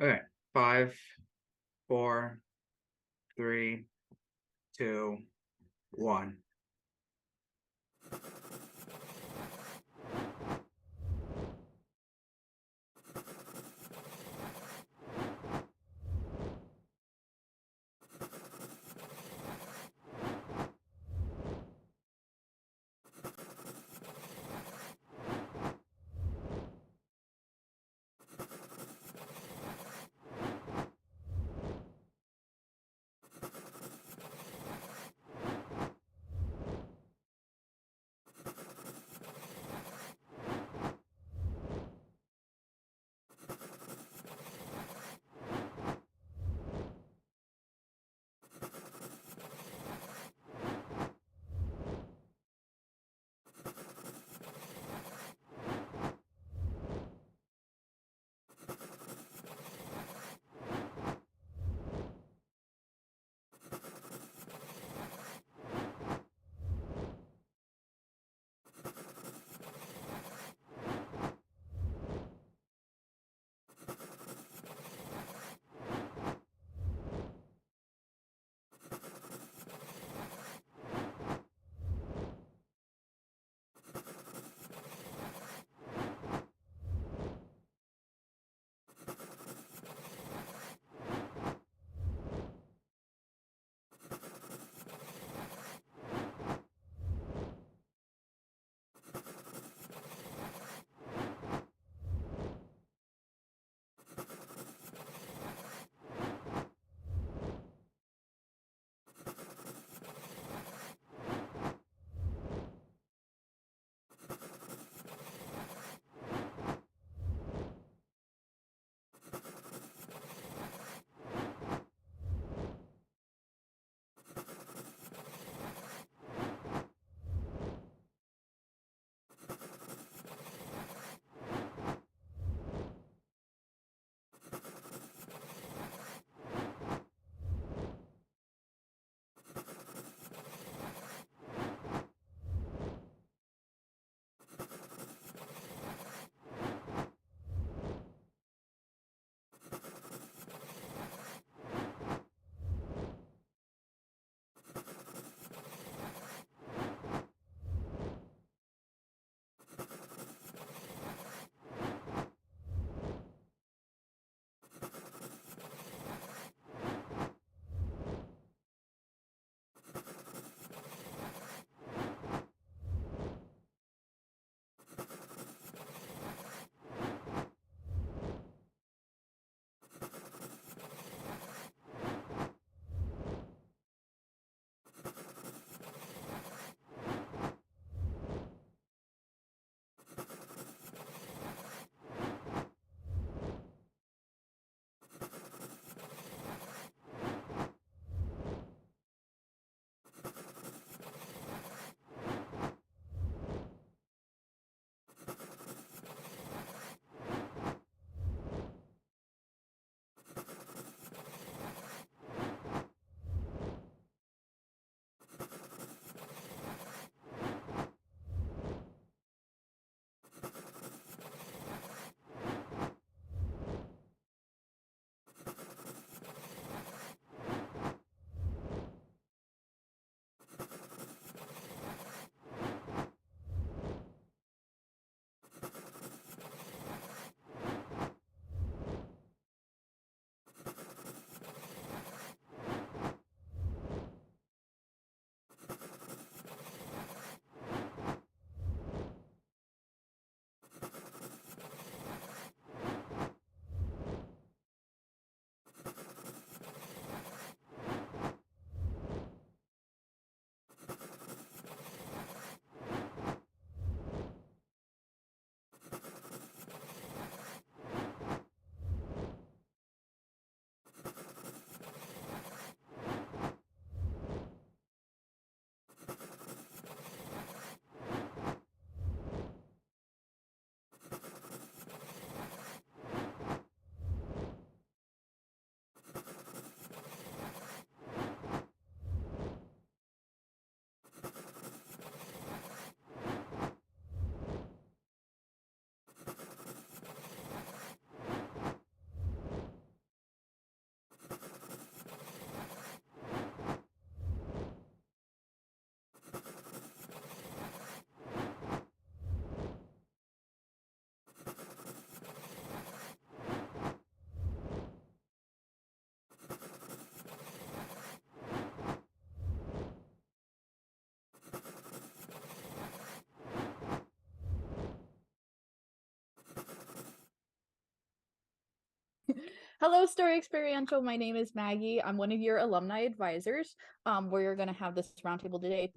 Okay. 5, 4, 3, 2, 1. Hello, Story Experiential. My name is Maggie. I'm one of your alumni advisors. We're going to have this roundtable today,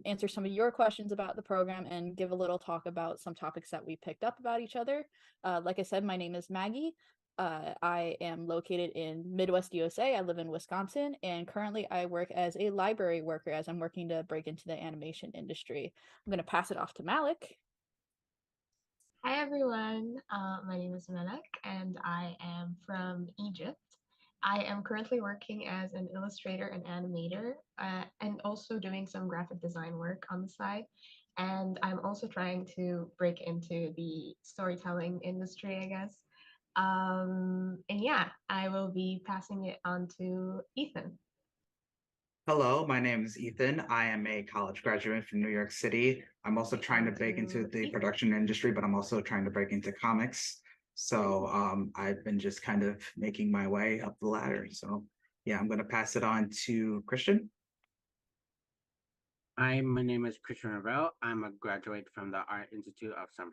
answer some of your questions about the program and give a little talk about some topics that we picked up about each other. Like I said, my name is Maggie. I am located in Midwest USA. I live in Wisconsin, and currently I work as a library worker as I'm working to break into the animation industry. I'm going to pass it off to Malik. Hi everyone, my name is Melek and I am from Egypt. I am currently working as an illustrator and animator and also doing some graphic design work on the side. And I'm also trying to break into the storytelling industry, I guess. And yeah, I will be passing it on to Ethan. Hello, my name is Ethan. I am a college graduate from New York City. I'm also trying to break into the Ethan. production industry, but I'm also trying to break into comics. So I've been just kind of making my way up the ladder. So yeah, I'm going to pass it on to Christian. Hi, my name is Christian Ravel. I'm a graduate from the Art Institute of San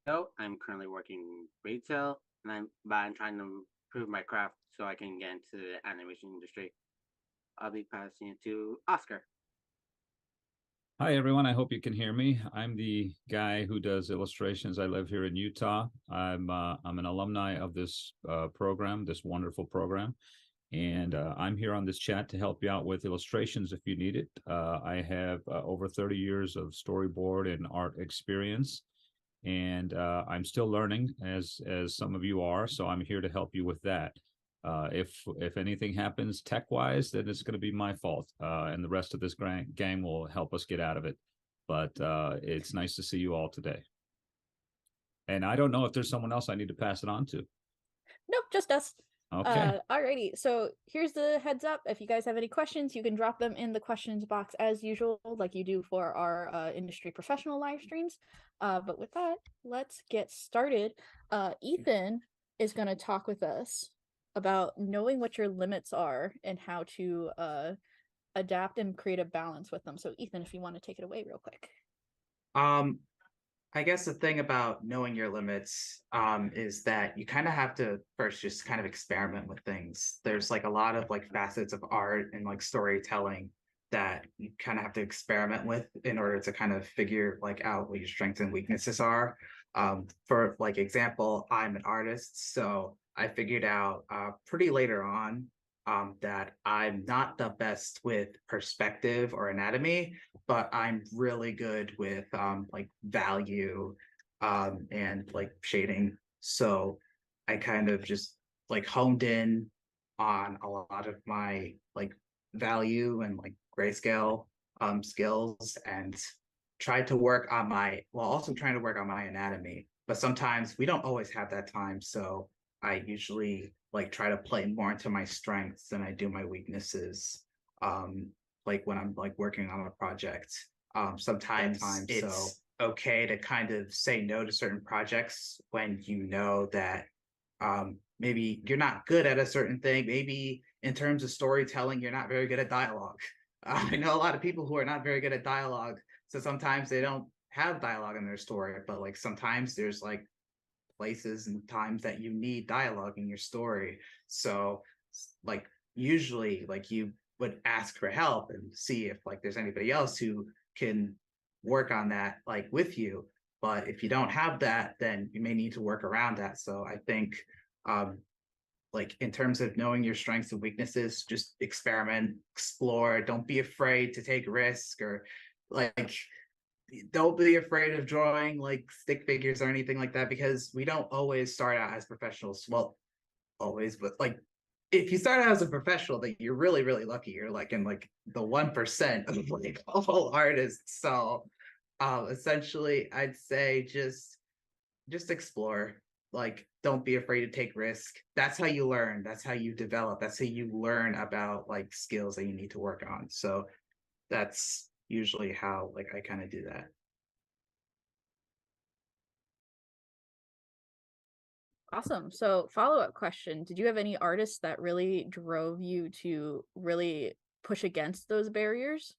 Francisco. I'm currently working in retail, and I'm trying to improve my craft so I can get into the animation industry. I'll be passing it to Oscar. Hi, everyone. I hope you can hear me. I'm the guy who does illustrations. I live here in Utah. I'm an alumni of this program, this wonderful program. And I'm here on this chat to help you out with illustrations if you need it. I have over 30 years of storyboard and art experience. And I'm still learning as some of you are. So I'm here to help you with that. If anything happens tech wise, then it's going to be my fault, and the rest of this gang will help us get out of it. But it's nice to see you all today. And I don't know if there's someone else I need to pass it on to. Nope, just us. Okay. Alrighty, so here's the heads up. If you guys have any questions, you can drop them in the questions box as usual, like you do for our industry professional live streams. But with that, let's get started. Ethan is going to talk with us about knowing what your limits are and how to adapt and create a balance with them. So Ethan, if you want to take it away real quick. Um, I guess the thing about knowing your limits is that you kind of have to first just kind of experiment with things. There's like a lot of like facets of art and like storytelling that you kind of have to experiment with in order to kind of figure like out what your strengths and weaknesses are. For like example, I'm an artist, so I figured out pretty later on that I'm not the best with perspective or anatomy, but I'm really good with like value and like shading. So I kind of just like honed in on a lot of my like value and like grayscale skills and tried to work on my also trying to work on my anatomy. But sometimes we don't always have that time. So I usually like try to play more into my strengths than I do my weaknesses. Like when I'm like working on a project. Sometimes it's okay to kind of say no to certain projects when you know that maybe you're not good at a certain thing. Maybe in terms of storytelling, you're not very good at dialogue. I know a lot of people who are not very good at dialogue, so sometimes they don't have dialogue in their story. But like sometimes there's like places and times that you need dialogue in your story. So like usually like you would ask for help and see if like there's anybody else who can work on that like with you. But if you don't have that, then you may need to work around that. So I think like in terms of knowing your strengths and weaknesses, just experiment, explore, don't be afraid to take risk or like don't be afraid of drawing like stick figures or anything like that because we don't always start out as professionals. Well, always, but like if you start out as a professional, that you're really, really lucky. You're like in like the 1% of like all artists. So essentially I'd say just explore. Like don't be afraid to take risk. That's how you learn. That's how you develop. That's how you learn about like skills that you need to work on. So that's usually how like I kind of do that. Awesome. So, follow-up question. Did you have any artists that really drove you to really push against those barriers?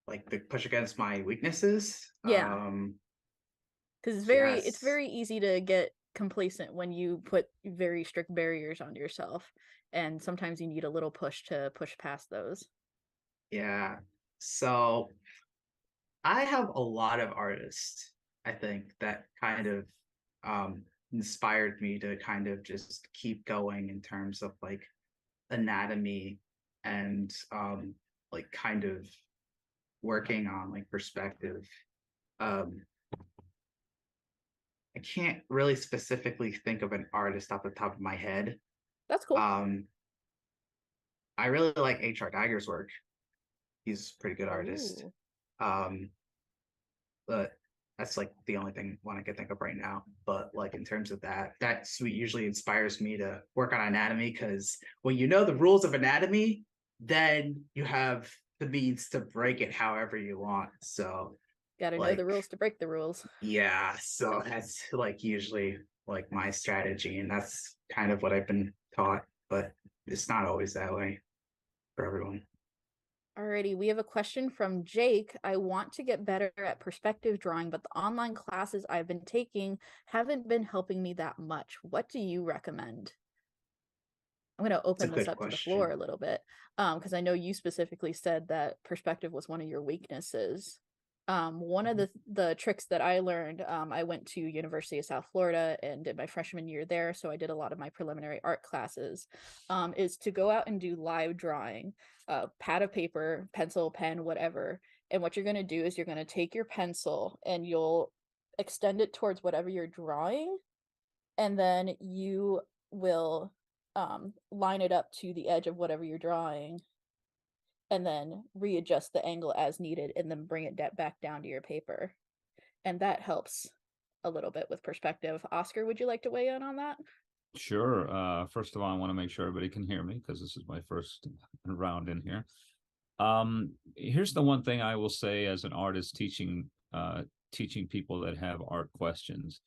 Like the push against my weaknesses. Yeah, because it's Yes. very easy to get complacent when you put very strict barriers on yourself, and sometimes you need a little push to push past those. Yeah. So I have a lot of artists, I think, that kind of inspired me to kind of just keep going in terms of like anatomy and like kind of working on like perspective. Um I can't really specifically think of an artist off the top of my head. That's cool. I really like H.R. Geiger's work. He's a pretty good artist. Ooh. But that's like the only one I can think of right now. But like in terms of that suite usually inspires me to work on anatomy, because when you know the rules of anatomy, then you have the means to break it however you want. So Gotta know the rules to break the rules. yeah, so that's like usually like my strategy, and that's kind of what I've been taught, but it's not always that way for everyone. Alrighty, we have a question from Jake. I want to get better at perspective drawing, but the online classes I've been taking haven't been helping me that much. What do you recommend? I'm going to open this up to the floor a little bit, because I know you specifically said that perspective was one of your weaknesses. One of the tricks that I learned, I went to University of South Florida and did my freshman year there, so I did a lot of my preliminary art classes, is to go out and do live drawing, pad of paper, pencil, pen, whatever. And what you're going to do is you're going to take your pencil and you'll extend it towards whatever you're drawing, and then you will line it up to the edge of whatever you're drawing, and then readjust the angle as needed, and then bring it back down to your paper. And that helps a little bit with perspective. Oscar, would you like to weigh in on that? Sure. First of all, I want to make sure everybody can hear me because this is my first round in here. Here's the one thing I will say as an artist teaching people that have art questions.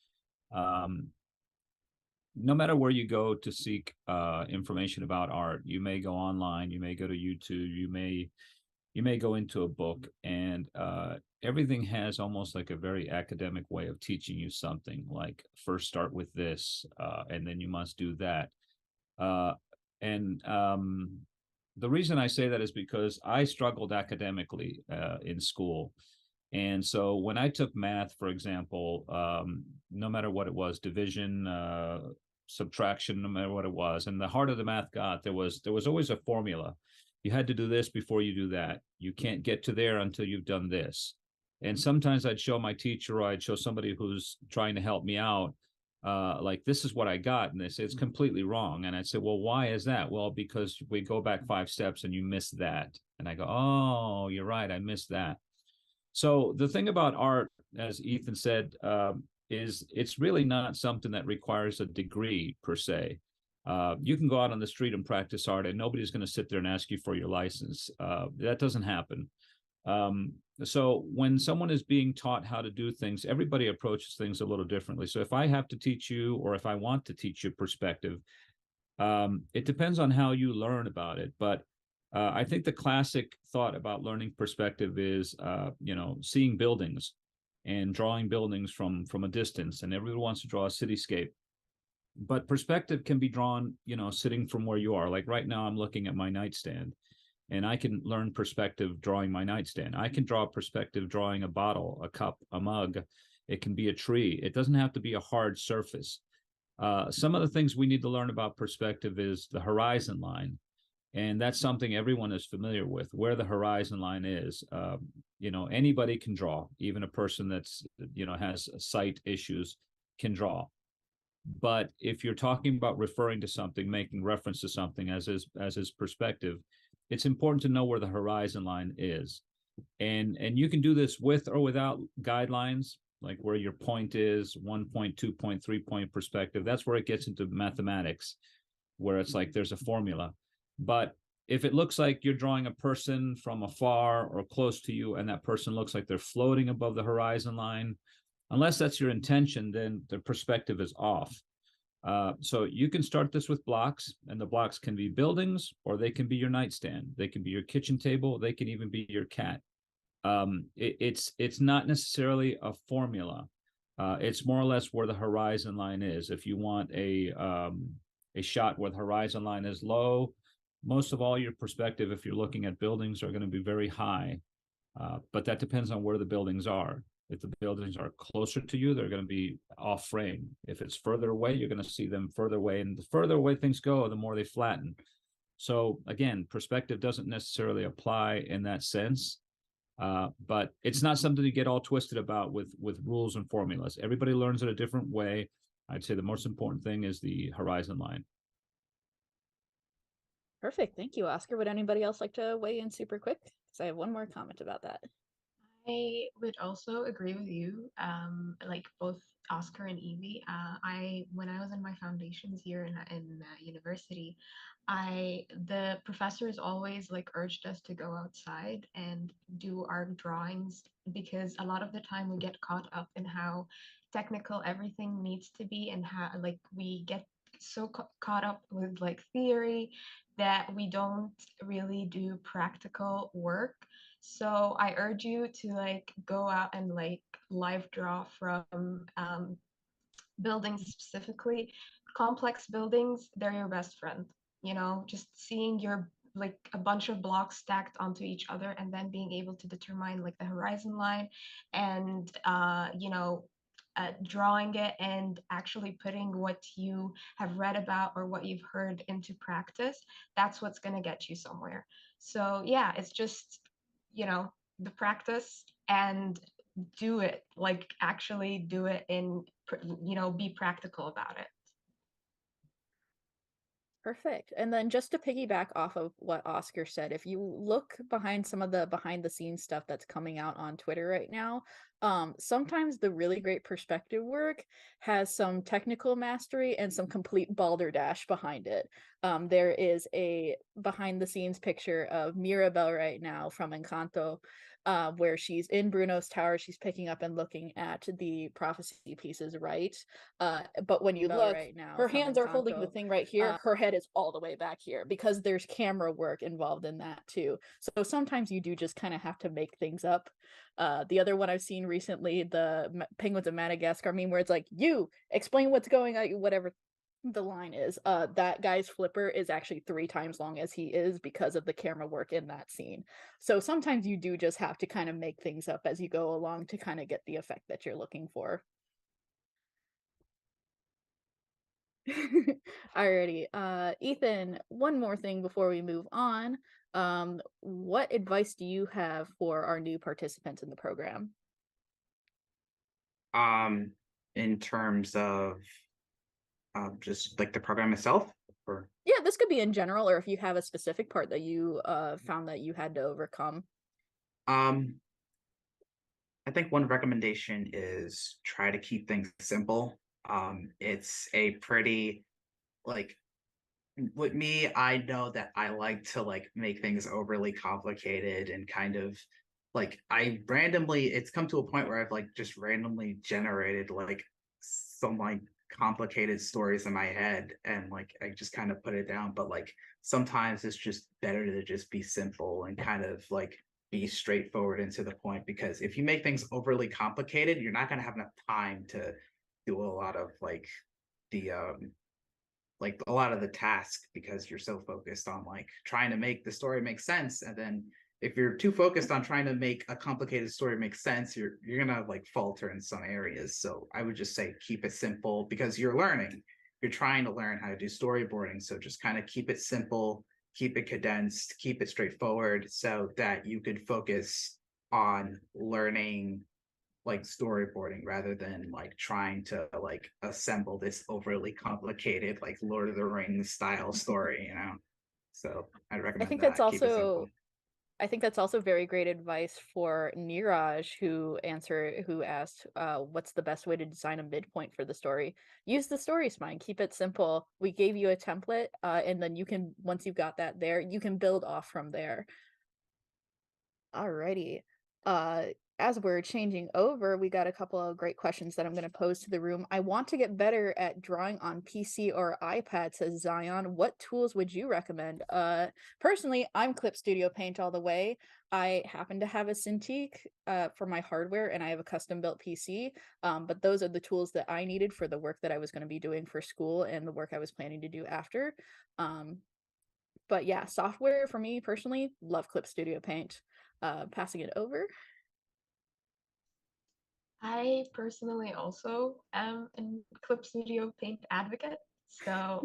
No matter where you go to seek information about art, you may go online, you may go to YouTube, you may go into a book, and everything has almost like a very academic way of teaching you something, like first start with this, and then you must do that. The reason I say that is because I struggled academically in school. And so when I took math, for example, no matter what it was, division, subtraction, no matter what it was, and the harder the math got, there was always a formula. You had to do this before you do that. You can't get to there until you've done this. And sometimes I'd show my teacher, or I'd show somebody who's trying to help me out, like, this is what I got. And they say, it's completely wrong. And I'd say, well, why is that? Well, because we go back 5 steps and you miss that. And I go, oh, you're right, I missed that. So the thing about art, as Ethan said, is it's really not something that requires a degree per se. You can go out on the street and practice art, and nobody's going to sit there and ask you for your license. That doesn't happen. So when someone is being taught how to do things, everybody approaches things a little differently. So if I have to teach you, or if I want to teach you perspective, it depends on how you learn about it. But I think the classic thought about learning perspective is, seeing buildings and drawing buildings from a distance, and everyone wants to draw a cityscape. But perspective can be drawn, sitting from where you are. Like right now, I'm looking at my nightstand, and I can learn perspective drawing my nightstand. I can draw perspective drawing a bottle, a cup, a mug. It can be a tree. It doesn't have to be a hard surface. Some of the things we need to learn about perspective is the horizon line. And that's something everyone is familiar with, where the horizon line is. Anybody can draw, even a person that's, has sight issues can draw. But if you're talking about referring to something, making reference to something as is perspective, it's important to know where the horizon line is. And you can do this with or without guidelines, like where your point is, 1 point, 2 point, 3 point perspective. That's where it gets into mathematics, where it's like there's a formula. But if it looks like you're drawing a person from afar or close to you, and that person looks like they're floating above the horizon line, unless that's your intention, then the perspective is off. So you can start this with blocks, and the blocks can be buildings, or they can be your nightstand. They can be your kitchen table. They can even be your cat. It's not necessarily a formula. It's more or less where the horizon line is. If you want a shot where the horizon line is low, most of all your perspective, if you're looking at buildings, are going to be very high. But that depends on where the buildings are. If the buildings are closer to you, they're going to be off frame. If it's further away, you're going to see them further away. And the further away things go, the more they flatten. So again, perspective doesn't necessarily apply in that sense. But it's not something to get all twisted about with rules and formulas. Everybody learns it a different way. I'd say the most important thing is the horizon line. Perfect. Thank you, Oscar. Would anybody else like to weigh in super quick? Because I have one more comment about that. I would also agree with you, like both Oscar and Evie. When I was in my foundations year in university, the professors always like urged us to go outside and do our drawings, because a lot of the time we get caught up in how technical everything needs to be, and how like we get so caught up with like theory that we don't really do practical work. So I urge you to like go out and like live draw from buildings specifically. Complex buildings, they're your best friend. You know, just seeing your like a bunch of blocks stacked onto each other and then being able to determine like the horizon line and drawing it and actually putting what you have read about or what you've heard into practice, that's what's going to get you somewhere. So yeah, it's just, the practice, and do it, like actually do it be practical about it. Perfect. And then just to piggyback off of what Oscar said, if you look behind some of the behind the scenes stuff that's coming out on Twitter right now, sometimes the really great perspective work has some technical mastery and some complete balderdash behind it. There is a behind the scenes picture of Mirabelle right now from Encanto, where she's in Bruno's tower, she's picking up and looking at the prophecy pieces, right? But when you look right now, her hands are holding the thing right here. Her head is all the way back here because there's camera work involved in that too. So sometimes you do just kind of have to make things up. The other one I've seen recently, the Penguins of Madagascar meme, where it's like, you explain what's going on, whatever the line is. That guy's flipper is actually 3 times long as he is because of the camera work in that scene. So sometimes you do just have to kind of make things up as you go along to kind of get the effect that you're looking for. Alrighty. Ethan, one more thing before we move on. What advice do you have for our new participants in the program? In terms of just like the program itself, or Yeah, this could be in general, or if you have a specific part that you found that you had to overcome. I think one recommendation is try to keep things simple. It's a pretty like with me, I know that I like to like make things overly complicated and kind of like it's come to a point where I've like just randomly generated like some like complicated stories in my head, and like I just kind of put it down. But like sometimes it's just better to just be simple and kind of like be straightforward and to the point, because if you make things overly complicated, you're not going to have enough time to do a lot of the task, because you're so focused on like trying to make the story make sense. And then if you're too focused on trying to make a complicated story make sense, you're gonna like falter in some areas. So I would just say keep it simple, because you're trying to learn how to do storyboarding. So just kind of keep it simple, keep it condensed, keep it straightforward, so that you could focus on learning like storyboarding rather than like trying to like assemble this overly complicated like Lord of the Rings style story. So I'd recommend think that. that's Keep it simple. also I think that's also very great advice for Niraj, who asked, what's the best way to design a midpoint for the story? Use the story spine, keep it simple. We gave you a template, and then once you've got that there, you can build off from there. Alrighty. as we're changing over, we got a couple of great questions that I'm going to pose to the room. I want to get better at drawing on PC or iPad, says Zion. What tools would you recommend? Personally, I'm Clip Studio Paint all the way. I happen to have a Cintiq for my hardware, and I have a custom built PC. But those are the tools that I needed for the work that I was going to be doing for school and the work I was planning to do after. But yeah, software for me personally, love Clip Studio Paint. Passing it over. I personally also am a Clip Studio Paint advocate. So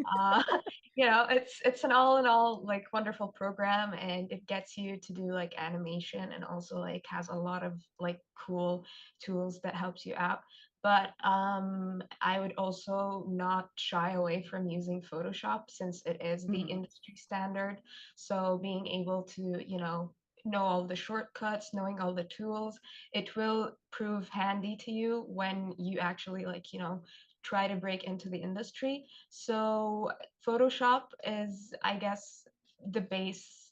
it's an all in all like wonderful program, and it gets you to do like animation and also like has a lot of like cool tools that helps you out. But I would also not shy away from using Photoshop since it is the industry standard. So being able to, know all the shortcuts, knowing all the tools, it will prove handy to you when you actually like, try to break into the industry. So Photoshop is, I guess, the base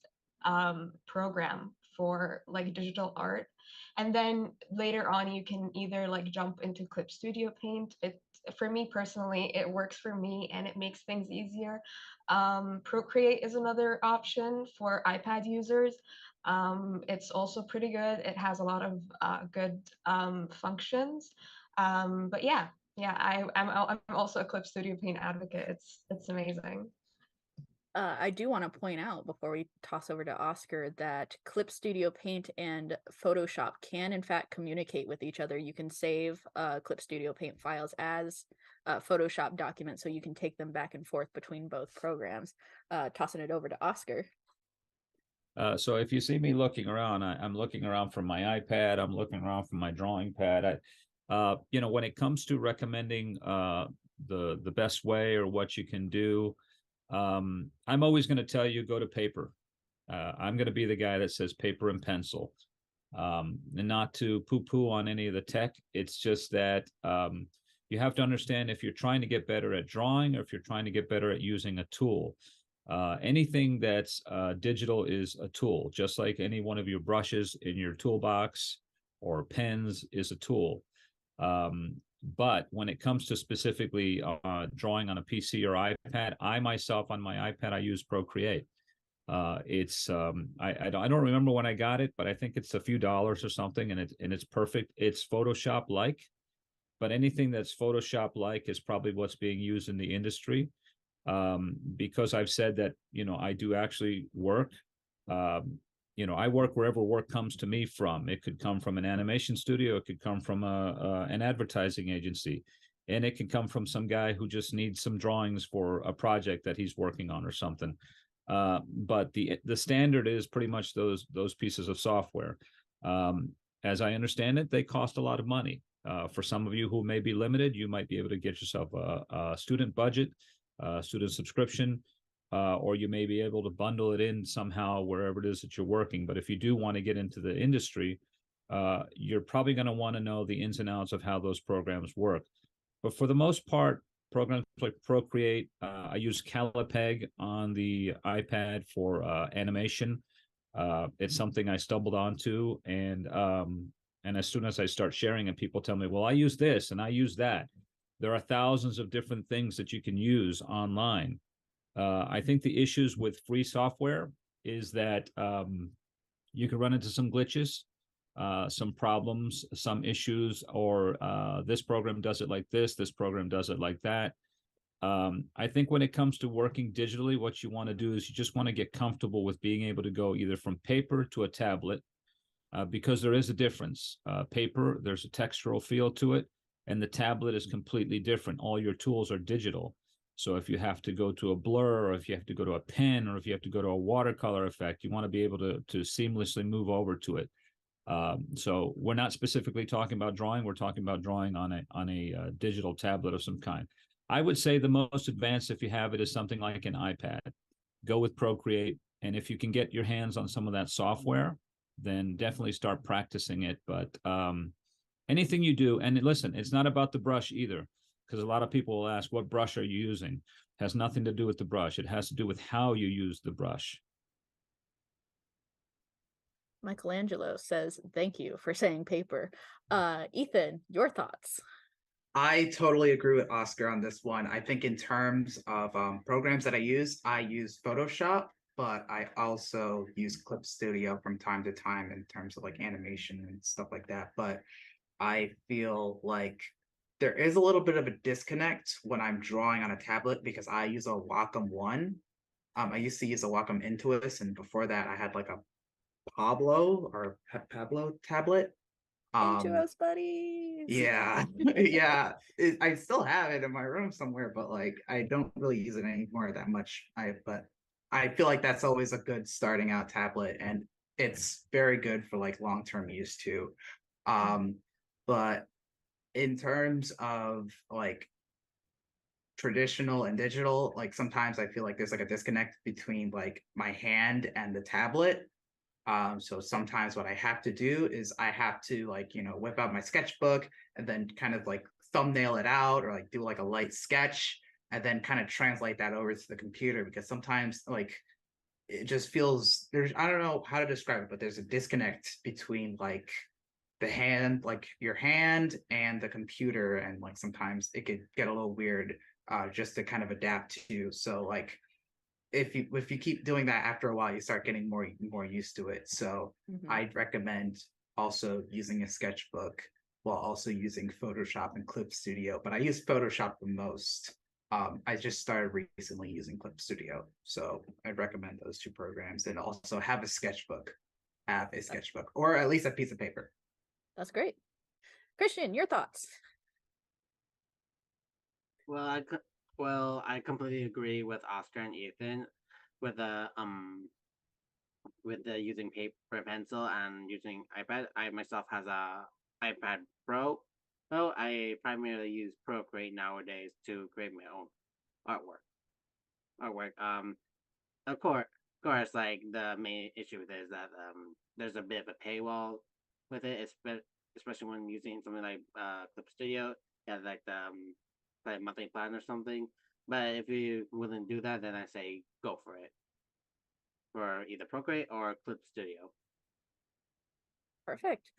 program for like digital art. And then later on, you can either like jump into Clip Studio Paint. For me personally, it works for me and it makes things easier. Procreate is another option for iPad users. It's also pretty good. It has a lot of good functions. But I'm also a Clip Studio Paint advocate. It's amazing. I do want to point out before we toss over to Oscar that Clip Studio Paint and Photoshop can in fact communicate with each other. You can save Clip Studio Paint files as Photoshop documents, so you can take them back and forth between both programs. Tossing it over to Oscar. So if you see me looking around, I'm looking around from my iPad. I'm looking around from my drawing pad. When it comes to recommending the best way or what you can do, I'm always going to tell you go to paper. I'm going to be the guy that says paper and pencil, and not to poo-poo on any of the tech. It's just that you have to understand if you're trying to get better at drawing or if you're trying to get better at using a tool. Anything that's digital is a tool, just like any one of your brushes in your toolbox or pens is a tool. But when it comes to specifically drawing on a PC or iPad, I myself on my iPad, I use Procreate. I don't remember when I got it, but I think it's a few dollars or something, and it's perfect. It's Photoshop like, but anything that's Photoshop like is probably what's being used in the industry. Because I've said that, I do actually work. I work wherever work comes to me from. It could come from an animation studio. It could come from an advertising agency. And it can come from some guy who just needs some drawings for a project that he's working on or something. But the standard is pretty much those pieces of software. As I understand it, they cost a lot of money. For some of you who may be limited, you might be able to get yourself a student budget, student subscription, or you may be able to bundle it in somehow wherever it is that you're working. But if you do want to get into the industry, you're probably going to want to know the ins and outs of how those programs work. But for the most part, programs like Procreate, I use Calipeg on the iPad for animation. It's something I stumbled onto, and as soon as I start sharing it, people tell me, well, I use this and I use that. There are thousands of different things that you can use online. I think the issues with free software is that you can run into some glitches, some problems, some issues, or this program does it like this program does it like that. I think when it comes to working digitally, what you want to do is you just want to get comfortable with being able to go either from paper to a tablet, because there is a difference. Paper, there's a textural feel to it, and the tablet is completely different. All your tools are digital. So if you have to go to a blur, or if you have to go to a pen, or if you have to go to a watercolor effect, you want to be able to seamlessly move over to it. So we're not specifically talking about drawing. We're talking about drawing on a digital tablet of some kind. I would say the most advanced, if you have it, is something like an iPad. Go with Procreate. And if you can get your hands on some of that software, then definitely start practicing it. But anything you do, and listen, it's not about the brush either, because a lot of people will ask, what brush are you using? It has nothing to do with the brush. It has to do with how you use the brush. Michelangelo says, thank you for saying paper. Ethan, your thoughts? I totally agree with Oscar on this one. I think in terms of programs that I use Photoshop, but I also use Clip Studio from time to time in terms of like animation and stuff like that. But I feel like there is a little bit of a disconnect when I'm drawing on a tablet because I use a Wacom One. I used to use a Wacom Intuos, and before that, I had like a Pablo tablet. Into Um, us, buddies. yeah, yeah. I still have it in my room somewhere, but like I don't really use it anymore that much. But I feel like that's always a good starting out tablet, and it's very good for like long-term use too. But in terms of like traditional and digital, like sometimes I feel like there's like a disconnect between like my hand and the tablet. So sometimes what I have to do is I have to like, whip out my sketchbook and then kind of like thumbnail it out or like do like a light sketch and then kind of translate that over to the computer because sometimes like it just feels I don't know how to describe it, but there's a disconnect between like the hand, like your hand and the computer. And like sometimes it could get a little weird just to kind of adapt to. So like if you keep doing that after a while, you start getting more used to it. So I'd recommend also using a sketchbook while also using Photoshop and Clip Studio. But I use Photoshop the most. I just started recently using Clip Studio, so I'd recommend those two programs. And also have a sketchbook, or at least a piece of paper. That's great. Christian, your thoughts? Well, I completely agree with Oscar and Ethan with the using paper pencil and using iPad. I myself has a iPad Pro. So I primarily use Procreate nowadays to create my own artwork. Of course, like the main issue with it is that there's a bit of a paywall with it, especially when using something like Clip Studio. Yeah, like the like monthly plan or something. But if you wouldn't do that, then I say go for it for either Procreate or Clip Studio. Perfect.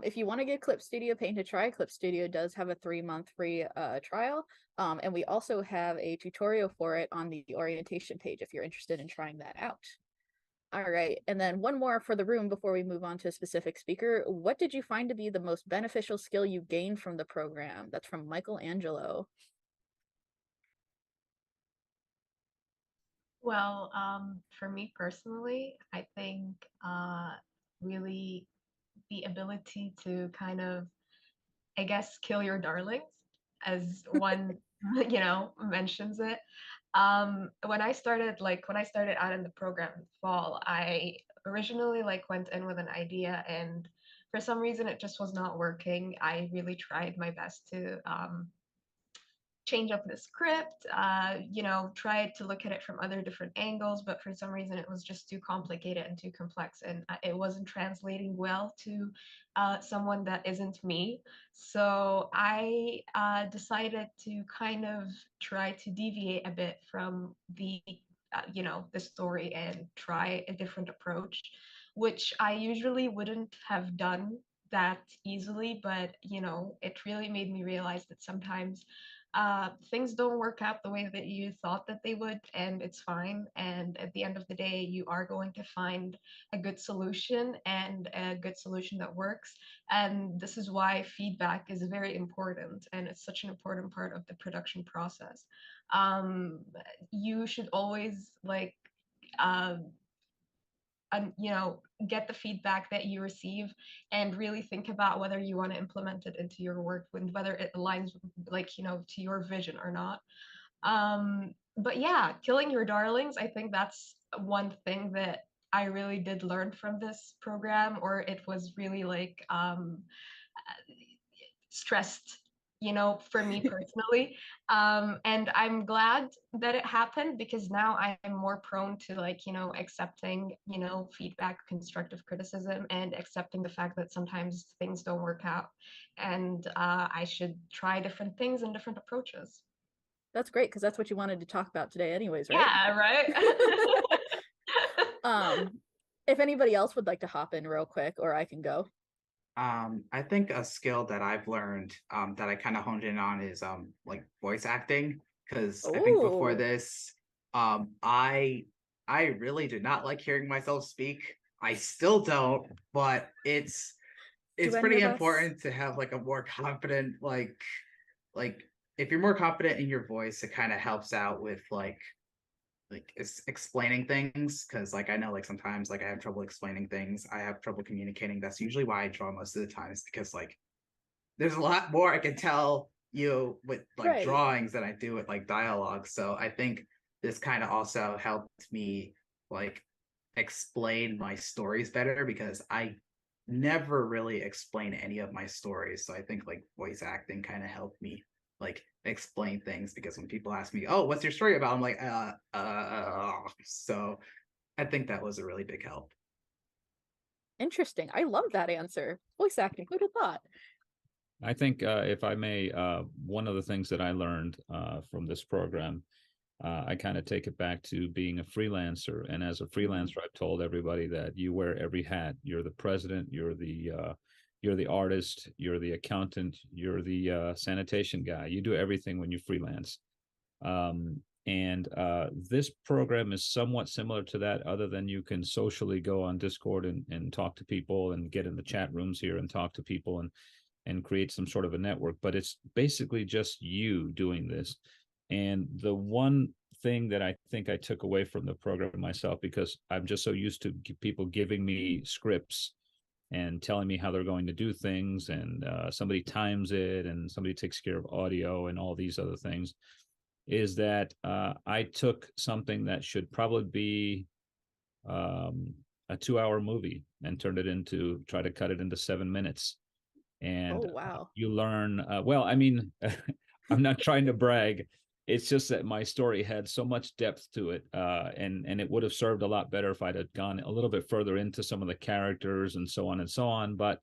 If you want to give Clip Studio Paint a try, Clip Studio does have a 3-month free trial. And we also have a tutorial for it on the orientation page if you're interested in trying that out. All right. And then one more for the room before we move on to a specific speaker. What did you find to be the most beneficial skill you gained from the program? That's from Michelangelo. Well, for me personally, I think really the ability to kind of, I guess, kill your darlings, as one mentions it. When I started out in the program in the fall, I originally went in with an idea, and for some reason it just was not working. I really tried my best to change up the script, tried to look at it from other different angles, but for some reason it was just too complicated and too complex, and it wasn't translating well to someone that isn't me. So I decided to kind of try to deviate a bit from the story and try a different approach, which I usually wouldn't have done that easily, but it really made me realize that sometimes things don't work out the way that you thought that they would, and it's fine. And at the end of the day, you are going to find a good solution, and a good solution that works. And this is why feedback is very important, and it's such an important part of the production process. Um, you should always uh, get the feedback that you receive and really think about whether you want to implement it into your work and whether it aligns to your vision or not. But yeah, killing your darlings, I think that's one thing that I really did learn from this program, or it was really stressed, for me personally. And I'm glad that it happened, because now I'm more prone to accepting, feedback, constructive criticism, and accepting the fact that sometimes things don't work out, and I should try different things and different approaches. That's great, because that's what you wanted to talk about today anyways, right? Yeah, right. if anybody else would like to hop in real quick, or I can go. I think a skill that I've learned that I kind of honed in on is like voice acting, because I think before Oh, this I really did not like hearing myself speak. I still don't, but do it's any pretty of us? important to have like a more confident like if you're more confident in your voice, it kind of helps out with like explaining things, because like I know like sometimes like I have trouble explaining things, I have trouble communicating. That's usually why I draw most of the times, because like there's a lot more I can tell you with like Right. drawings than I do with like dialogue. So I think this kind of also helped me like explain my stories better, because I never really explain any of my stories. So I think like voice acting kind of helped me like explain things, because when people ask me, "Oh, what's your story about?" I'm like, So I think that was a really big help. Interesting. I love that answer. Voice acting. Who'd have thought? I think, if I may, one of the things that I learned from this program, I kind of take it back to being a freelancer. And as a freelancer, I've told everybody that you wear every hat. You're the president, you're the artist, you're the accountant, you're the sanitation guy. You do everything when you freelance. And this program is somewhat similar to that, other than you can socially go on Discord and talk to people and get in the chat rooms here and talk to people and create some sort of a network. But it's basically just you doing this. And the one thing that I think I took away from the program myself, because I'm just so used to people giving me scripts and telling me how they're going to do things, and somebody times it and somebody takes care of audio and all these other things, is that I took something that should probably be a 2 hour movie and turned it into, try to cut it into 7 minutes. Oh, And wow. you learn, well, I mean, I'm not trying to brag. It's just that my story had so much depth to it, and it would have served a lot better if I'd have gone a little bit further into some of the characters and so on and so on. But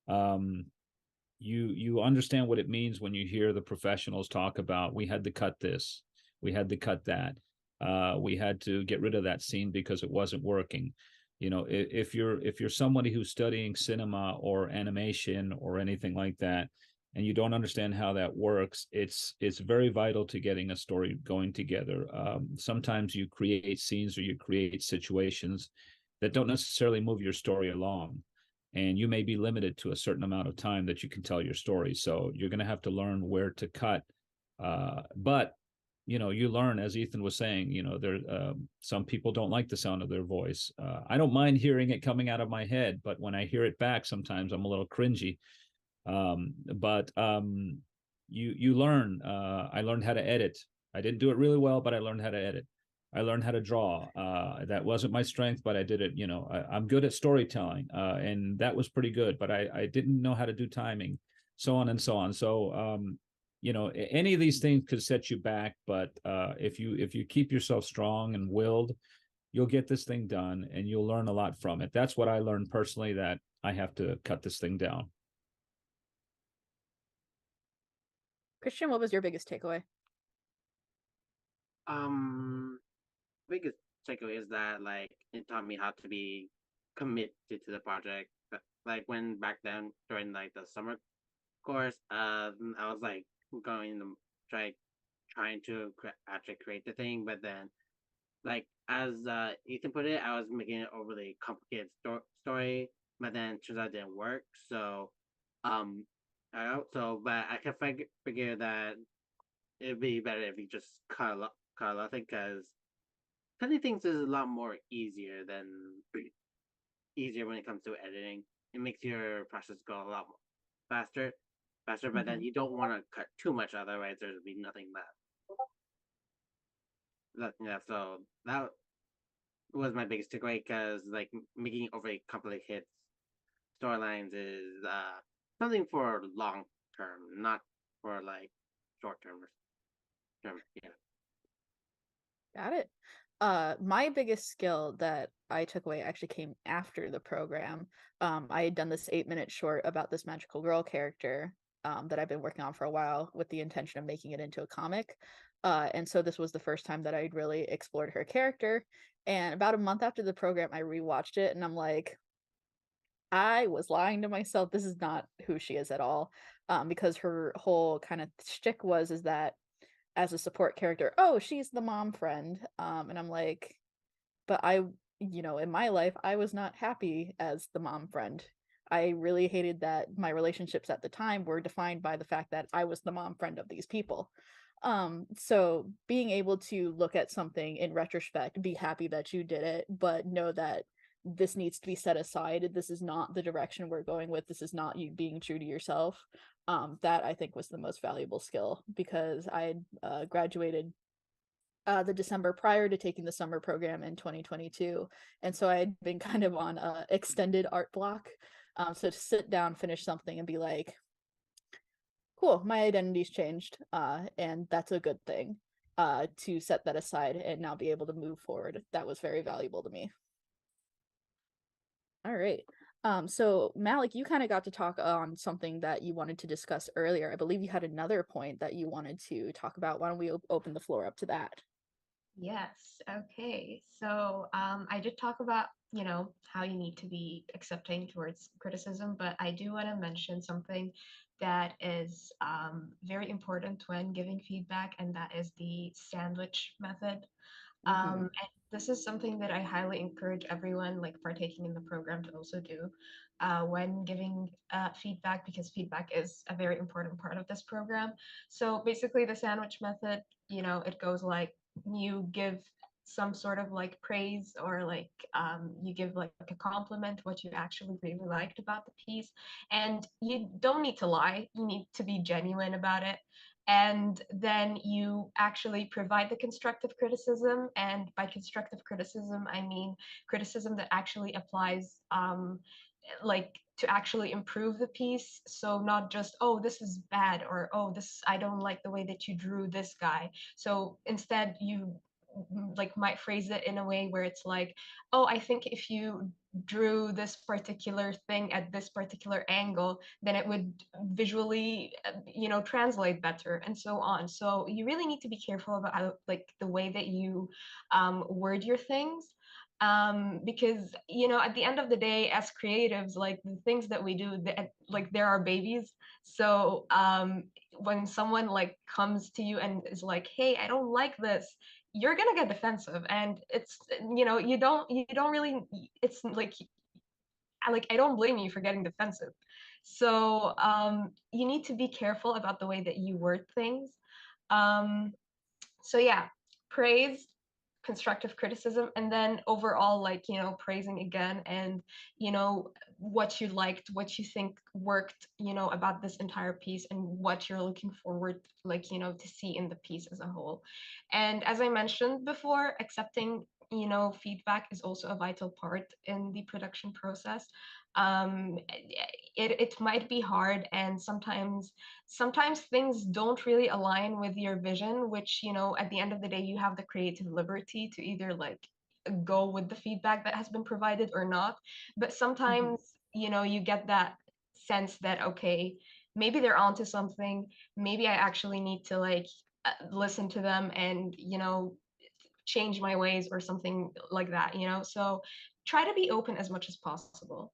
um, you understand what it means when you hear the professionals talk about, we had to cut this, we had to cut that, we had to get rid of that scene because it wasn't working. You know, if you're somebody who's studying cinema or animation or anything like that, and you don't understand how that works, it's very vital to getting a story going together. Sometimes you create scenes or you create situations that don't necessarily move your story along, and you may be limited to a certain amount of time that you can tell your story. So you're going to have to learn where to cut. But you know, you learn, as Ethan was saying, you know, there some people don't like the sound of their voice. I don't mind hearing it coming out of my head, but when I hear it back, sometimes I'm a little cringy. But you learn. I learned how to edit. I didn't do it really well, but I learned how to edit. I learned how to draw. That wasn't my strength, but I did it. You know, I'm good at storytelling, and that was pretty good. But I didn't know how to do timing, so on and so on. So you know, any of these things could set you back. But if you keep yourself strong and willed, you'll get this thing done, and you'll learn a lot from it. That's what I learned personally. That I have to cut this thing down. Christian, what was your biggest takeaway? Um, biggest takeaway is that like it taught me how to be committed to the project. Like when back then during like the summer course, I was like going to try trying to actually create the thing, but then like as Ethan put it, I was making it overly complicated story, but then it turns out it didn't work. So, um, but I can figure that it'd be better if you just cut a lot because cutting things is a lot more easier when it comes to editing. It makes your process go a lot more faster. But then you don't want to cut too much, otherwise there'd be nothing left. Yeah, so that was my biggest takeaway because like making overly complicated storylines is something for long term, not for like short term. Yeah. Got it. My biggest skill that I took away actually came after the program. I had done this 8-minute short about this magical girl character that I've been working on for a while with the intention of making it into a comic. And so this was the first time that I'd really explored her character. And about a month after the program, I rewatched it and I'm like, I was lying to myself. This is not who she is at all. Because her whole kind of shtick is that as a support character, oh, she's the mom friend. And I'm like, but in my life, I was not happy as the mom friend. I really hated that my relationships at the time were defined by the fact that I was the mom friend of these people. So being able to look at something in retrospect, be happy that you did it, but know that this needs to be set aside. This is not the direction we're going with. This is not you being true to yourself. That I think was the most valuable skill, because I had graduated the December prior to taking the summer program in 2022. And so I had been kind of on a extended art block. So to sit down, finish something and be like, cool, my identity's changed. And that's a good thing, to set that aside and now be able to move forward. That was very valuable to me. All right. So Malik, you kind of got to talk on something that you wanted to discuss earlier. I believe you had another point that you wanted to talk about. Why don't we open the floor up to that? Yes. Okay. So I did talk about, how you need to be accepting towards criticism, but I do want to mention something that is very important when giving feedback, and that is the sandwich method. And this is something that I highly encourage everyone like partaking in the program to also do when giving feedback, because feedback is a very important part of this program. So basically, the sandwich method, it goes like you give some sort of like praise, or like you give like a compliment what you actually really liked about the piece, and you don't need to lie, you need to be genuine about it. And then you actually provide the constructive criticism, and by constructive criticism I mean criticism that actually applies like to actually improve the piece. So not just, oh, this is bad, or oh, this, I don't like the way that you drew this guy. So instead you like might phrase it in a way where it's like, oh, I think if you drew this particular thing at this particular angle, then it would visually translate better, and so on. So you really need to be careful about how, like, the way that you word your things, because at the end of the day, as creatives, like the things that we do, like there are babies. So when someone like comes to you and is like, hey, I don't like this, you're gonna get defensive. And it's, you don't really, it's like I don't blame you for getting defensive. So you need to be careful about the way that you word things. So yeah, praise, constructive criticism, and then overall, like, praising again, and what you liked, what you think worked, about this entire piece, and what you're looking forward, like, to see in the piece as a whole. And as I mentioned before, accepting feedback is also a vital part in the production process. It might be hard, and sometimes things don't really align with your vision, which, at the end of the day, you have the creative liberty to either like go with the feedback that has been provided or not. But sometimes, you get that sense that, okay, maybe they're onto something. Maybe I actually need to like listen to them and, change my ways or something like that, So try to be open as much as possible.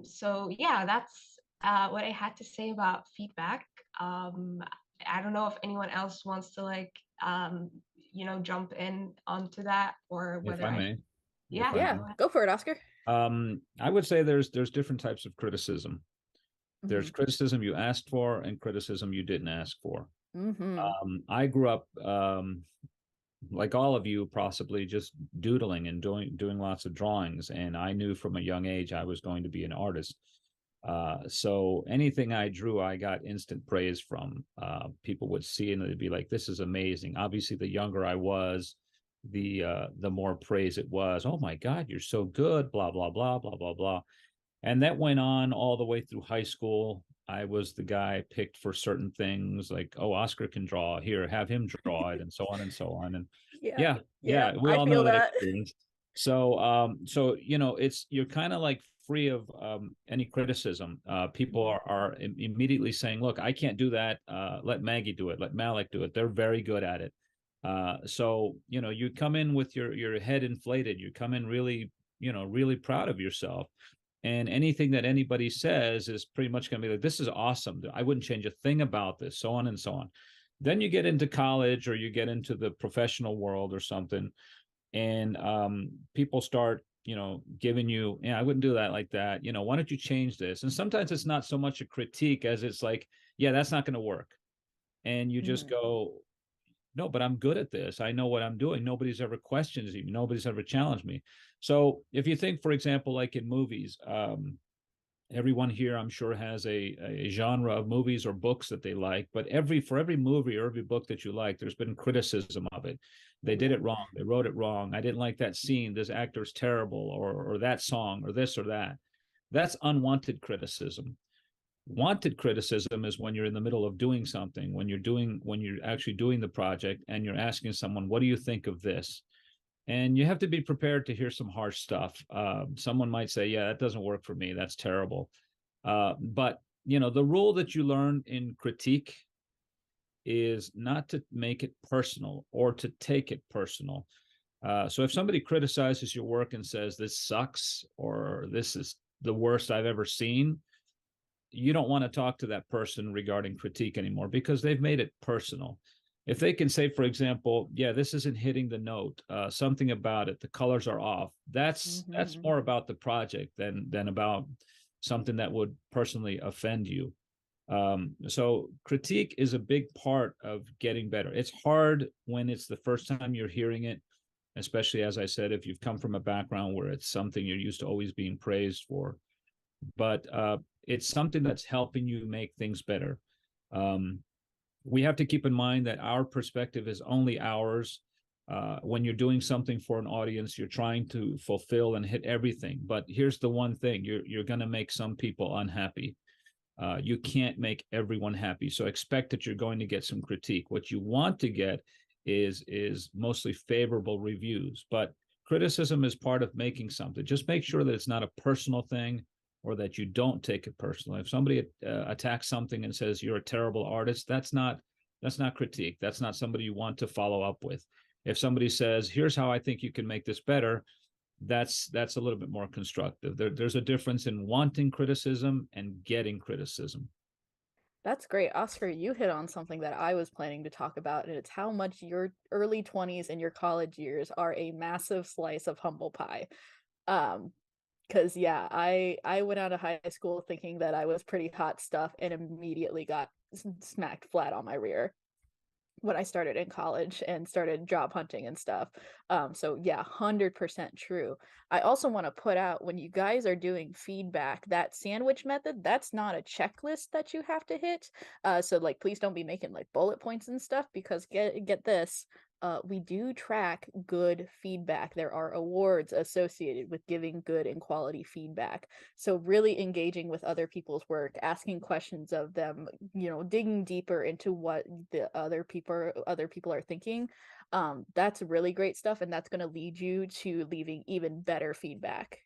So yeah, that's what I had to say about feedback. I don't know if anyone else wants to like jump in onto that, or If whether I I may. should. If I Yeah, may. Yeah, go for it, Oscar. I would say there's different types of criticism. There's Mhm. criticism you asked for and criticism you didn't ask for. Mhm. I grew up like all of you, possibly just doodling and doing lots of drawings, and I knew from a young age I was going to be an artist. So anything I drew, I got instant praise from. People would see and they'd be like, "This is amazing." Obviously, the younger I was, the more praise it was. "Oh my God, you're so good!" Blah blah blah blah blah blah. And that went on all the way through high school. I was the guy picked for certain things, like, "Oh, Oscar can draw. Here, have him draw it," and so on and so on. And Yeah. yeah, Yeah, yeah, we I all feel know that that. experience. So you're kind of like free of any criticism. People are immediately saying, look, I can't do that. Let Maggie do it. Let Malik do it. They're very good at it. So you come in with your head inflated. You come in really, really proud of yourself. And anything that anybody says is pretty much going to be like, this is awesome. I wouldn't change a thing about this, so on and so on. Then you get into college or you get into the professional world or something, and people start giving you, I wouldn't do that like that, why don't you change this? And sometimes it's not so much a critique as it's like, yeah, that's not going to work. And you just go, no, but I'm good at this. I know what I'm doing. Nobody's ever questioned me. Nobody's ever challenged me. So if you think, for example, like in movies, everyone here, I'm sure, has a genre of movies or books that they like, but for every movie or every book that you like, there's been criticism of it. They did it wrong. They wrote it wrong. I didn't like that scene. This actor's terrible, or that song, or this or that. That's unwanted criticism. Wanted criticism is when you're in the middle of doing something, when you're actually doing the project and you're asking someone, what do you think of this? And you have to be prepared to hear some harsh stuff. Someone might say, yeah, that doesn't work for me. That's terrible. But the rule that you learn in critique is not to make it personal or to take it personal. So if somebody criticizes your work and says this sucks or this is the worst I've ever seen, you don't want to talk to that person regarding critique anymore, because they've made it personal. If they can say, for example, yeah, this isn't hitting the note, something about it, the colors are off, that's more about the project than about something that would personally offend you. So critique is a big part of getting better. It's hard when it's the first time you're hearing it, especially, as I said, if you've come from a background where it's something you're used to always being praised for. But it's something that's helping you make things better. We have to keep in mind that our perspective is only ours. When you're doing something for an audience, you're trying to fulfill and hit everything. But here's the one thing, you're going to make some people unhappy. You can't make everyone happy. So expect that you're going to get some critique. What you want to get is mostly favorable reviews. But criticism is part of making something. Just make sure that it's not a personal thing, or that you don't take it personally. If somebody attacks something and says you're a terrible artist, that's not critique. That's not somebody you want to follow up with. If somebody says, here's how I think you can make this better, that's a little bit more constructive. There's a difference in wanting criticism and getting criticism. That's great. Oscar, you hit on something that I was planning to talk about, and it's how much your early 20s and your college years are a massive slice of humble pie. Because yeah, I went out of high school thinking that I was pretty hot stuff and immediately got smacked flat on my rear when I started in college and started job hunting and stuff. So yeah, 100% true. I also want to put out, when you guys are doing feedback, that sandwich method, that's not a checklist that you have to hit. So like, please don't be making like bullet points and stuff, because get this, we do track good feedback. There are awards associated with giving good and quality feedback. So really engaging with other people's work, asking questions of them, digging deeper into what the other people are thinking. That's really great stuff, and that's going to lead you to leaving even better feedback.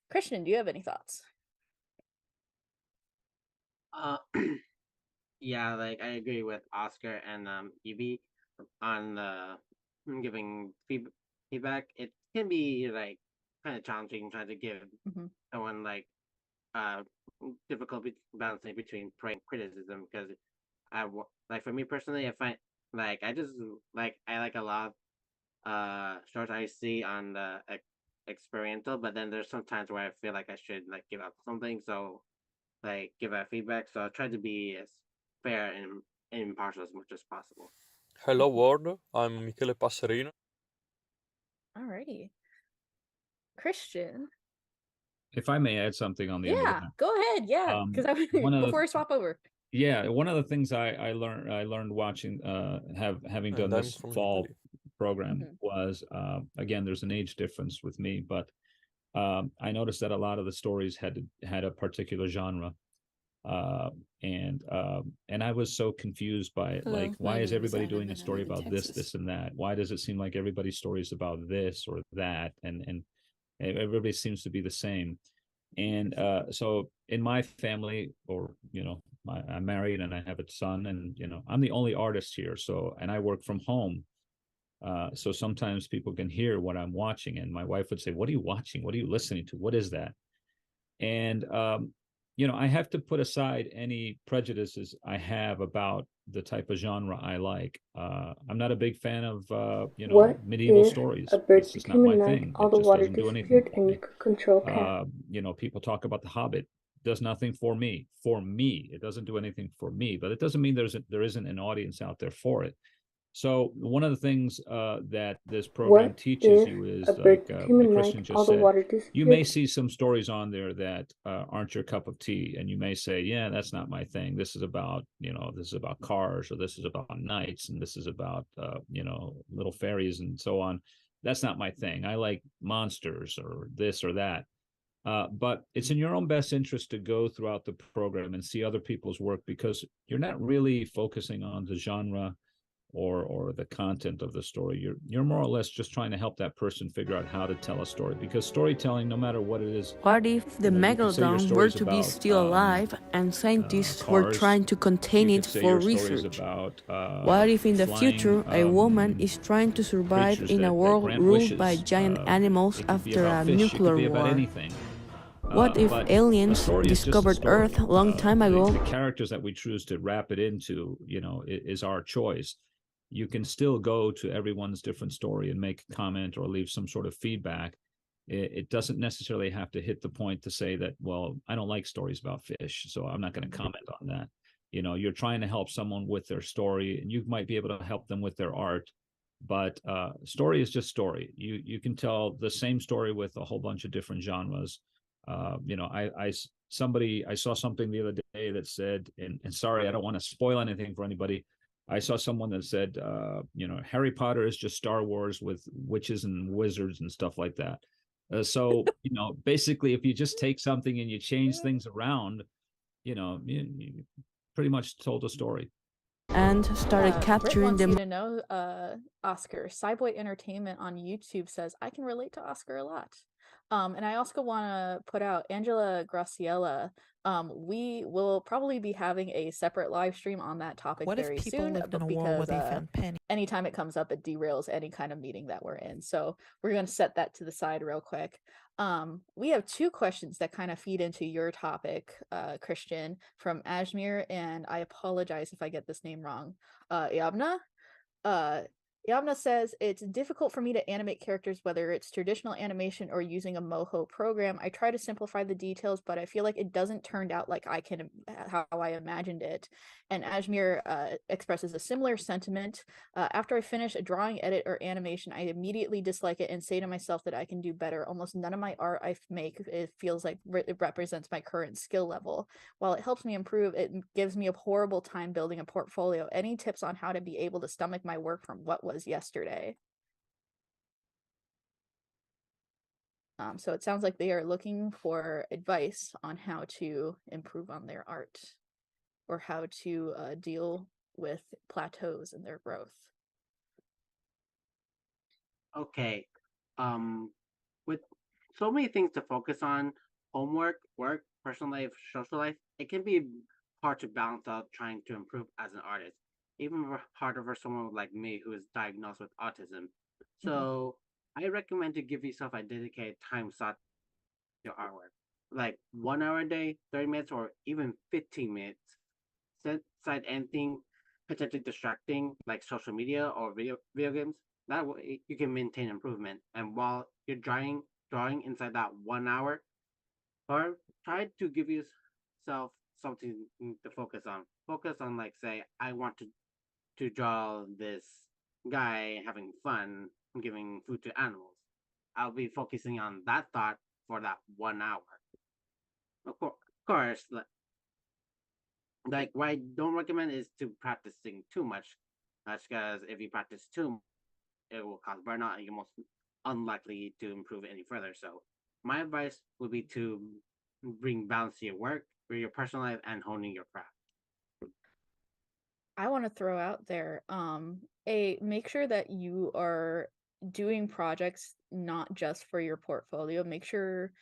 Christian, do you have any thoughts? Yeah, like I agree with Oscar and Evie on giving feedback. It can be like kind of challenging trying to give someone like difficulty balancing between praise and criticism, because like for me personally, I find like I like a lot of shorts I see on the experiential, but then there's some times where I feel like I should like give out something, so like give out feedback. So I try to be as fair and impartial as much as possible. Hello world, I'm Michele Passerino. Alrighty. Christian. If I may add something on the end of that. Go ahead. Yeah, because before I swap over. Yeah, one of the things I learned watching having done this fall program was again, there's an age difference with me, but I noticed that a lot of the stories had a particular genre. And I was so confused by it. Hello, Like, my why is name is everybody Adam doing a and I story live in about this, Texas. and that? Why does it seem like everybody's story is about this or that? And everybody seems to be the same. And so in my family, or I'm married and I have a son, and I'm the only artist here. So, and I work from home. So sometimes people can hear what I'm watching, and my wife would say, "What are you watching? What are you listening to? What is that?" And I have to put aside any prejudices I have about the type of genre I like. I'm not a big fan of What medieval if stories. a bird It's just not became a my knight, thing. all It the just water doesn't do anything disappeared, for and you me. could control cats? People talk about The Hobbit. Does nothing for me. For me, it doesn't do anything for me. But it doesn't mean there isn't an audience out there for it. So one of the things that this program What teaches if you a is, bird became a like knight, Christian all just the said, water you may disappeared? see some stories on there that aren't your cup of tea, and you may say, yeah, that's not my thing. This is about cars, or this is about knights, and this is about little fairies and so on. That's not my thing. I like monsters or this or that. But it's in your own best interest to go throughout the program and see other people's work, because you're not really focusing on the genre or the content of the story. You're more or less just trying to help that person figure out how to tell a story, because storytelling, no matter what it is, What if the you can say your megalodon were stories to be about still alive and scientists were cars. trying to contain You it could say for your stories research? about What if in the flying, future a woman is trying to survive creatures in a that world grant ruled by wishes. giant animals It could be after about a fish. It could nuclear be about war? anything. What if But a aliens story is just a discovered story. Earth a long time The ago? characters that we choose to wrap it into, is our choice. You can still go to everyone's different story and make a comment or leave some sort of feedback. It doesn't necessarily have to hit the point to say that, well, I don't like stories about fish, so I'm not going to comment on that. You're trying to help someone with their story, and you might be able to help them with their art. But story is just story. You can tell the same story with a whole bunch of different genres. I saw something the other day that said, and sorry, I don't want to spoil anything for anybody. I saw someone that said, Harry Potter is just Star Wars with witches and wizards and stuff like that. So, basically, if you just take something and you change things around, you pretty much told a story. And started Britt capturing wants you them. to know, Oscar, Cyboy Entertainment on YouTube says, I can relate to Oscar a lot. And I also want to put out Angela Graciela. We will probably be having a separate live stream on that topic What if very people soon, lived in a world because where they found pennies? anytime it comes up, it derails any kind of meeting that we're in. So we're going to set that to the side real quick. We have two questions that kind of feed into your topic, Christian, from Ajmer, and I apologize if I get this name wrong. Yabna? Yamna says, it's difficult for me to animate characters, whether it's traditional animation or using a Moho program. I try to simplify the details, but I feel like it doesn't turn out like how I imagined it. And Ajmer expresses a similar sentiment. After I finish a drawing, edit, or animation, I immediately dislike it and say to myself that I can do better. Almost none of my art I make, it feels like it represents my current skill level. While it helps me improve, it gives me a horrible time building a portfolio. Any tips on how to be able to stomach my work from what was yesterday? So it sounds like they are looking for advice on how to improve on their art, or how to deal with plateaus in their growth. Okay. With so many things to focus on, homework, work, personal life, social life, it can be hard to balance out trying to improve as an artist. Even harder for someone like me who is diagnosed with autism. So I recommend to give yourself a dedicated time slot to your artwork. Like 1 hour a day, 30 minutes, or even 15 minutes. Set aside anything potentially distracting like social media or video games. That way you can maintain improvement. And while you're drawing inside that 1 hour, or try to give yourself something to focus on. Focus on, like, say, I want to draw this guy having fun giving food to animals. I'll be focusing on that thought for that 1 hour. Of course, like what I don't recommend is to practicing too much. That's because if you practice too much, it will cause burnout and you're most unlikely to improve any further. So my advice would be to bring balance to your work, or your personal life, and honing your craft? I want to throw out there, make sure that you are doing projects not just for your portfolio. Make sure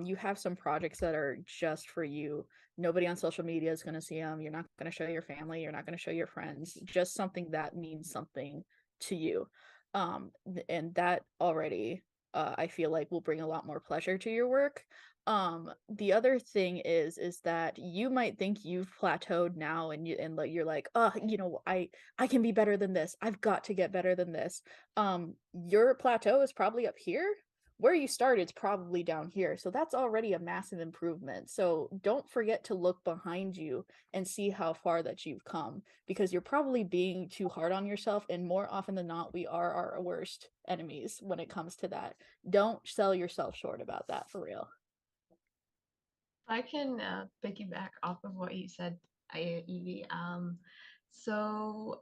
you have some projects that are just for you. Nobody on social media is going to see them. You're not going to show your family. You're not going to show your friends. Just something that means something to you. And that already, I feel like will bring a lot more pleasure to your work. The other thing is that you might think you've plateaued now, and you're like, oh, I can be better than this. I've got to get better than this. Your plateau is probably up here. Where you started is probably down here. So that's already a massive improvement. So don't forget to look behind you and see how far that you've come, because you're probably being too hard on yourself, and more often than not, we are our worst enemies when it comes to that. Don't sell yourself short about that, for real. I can piggyback off of what you said, Evie. So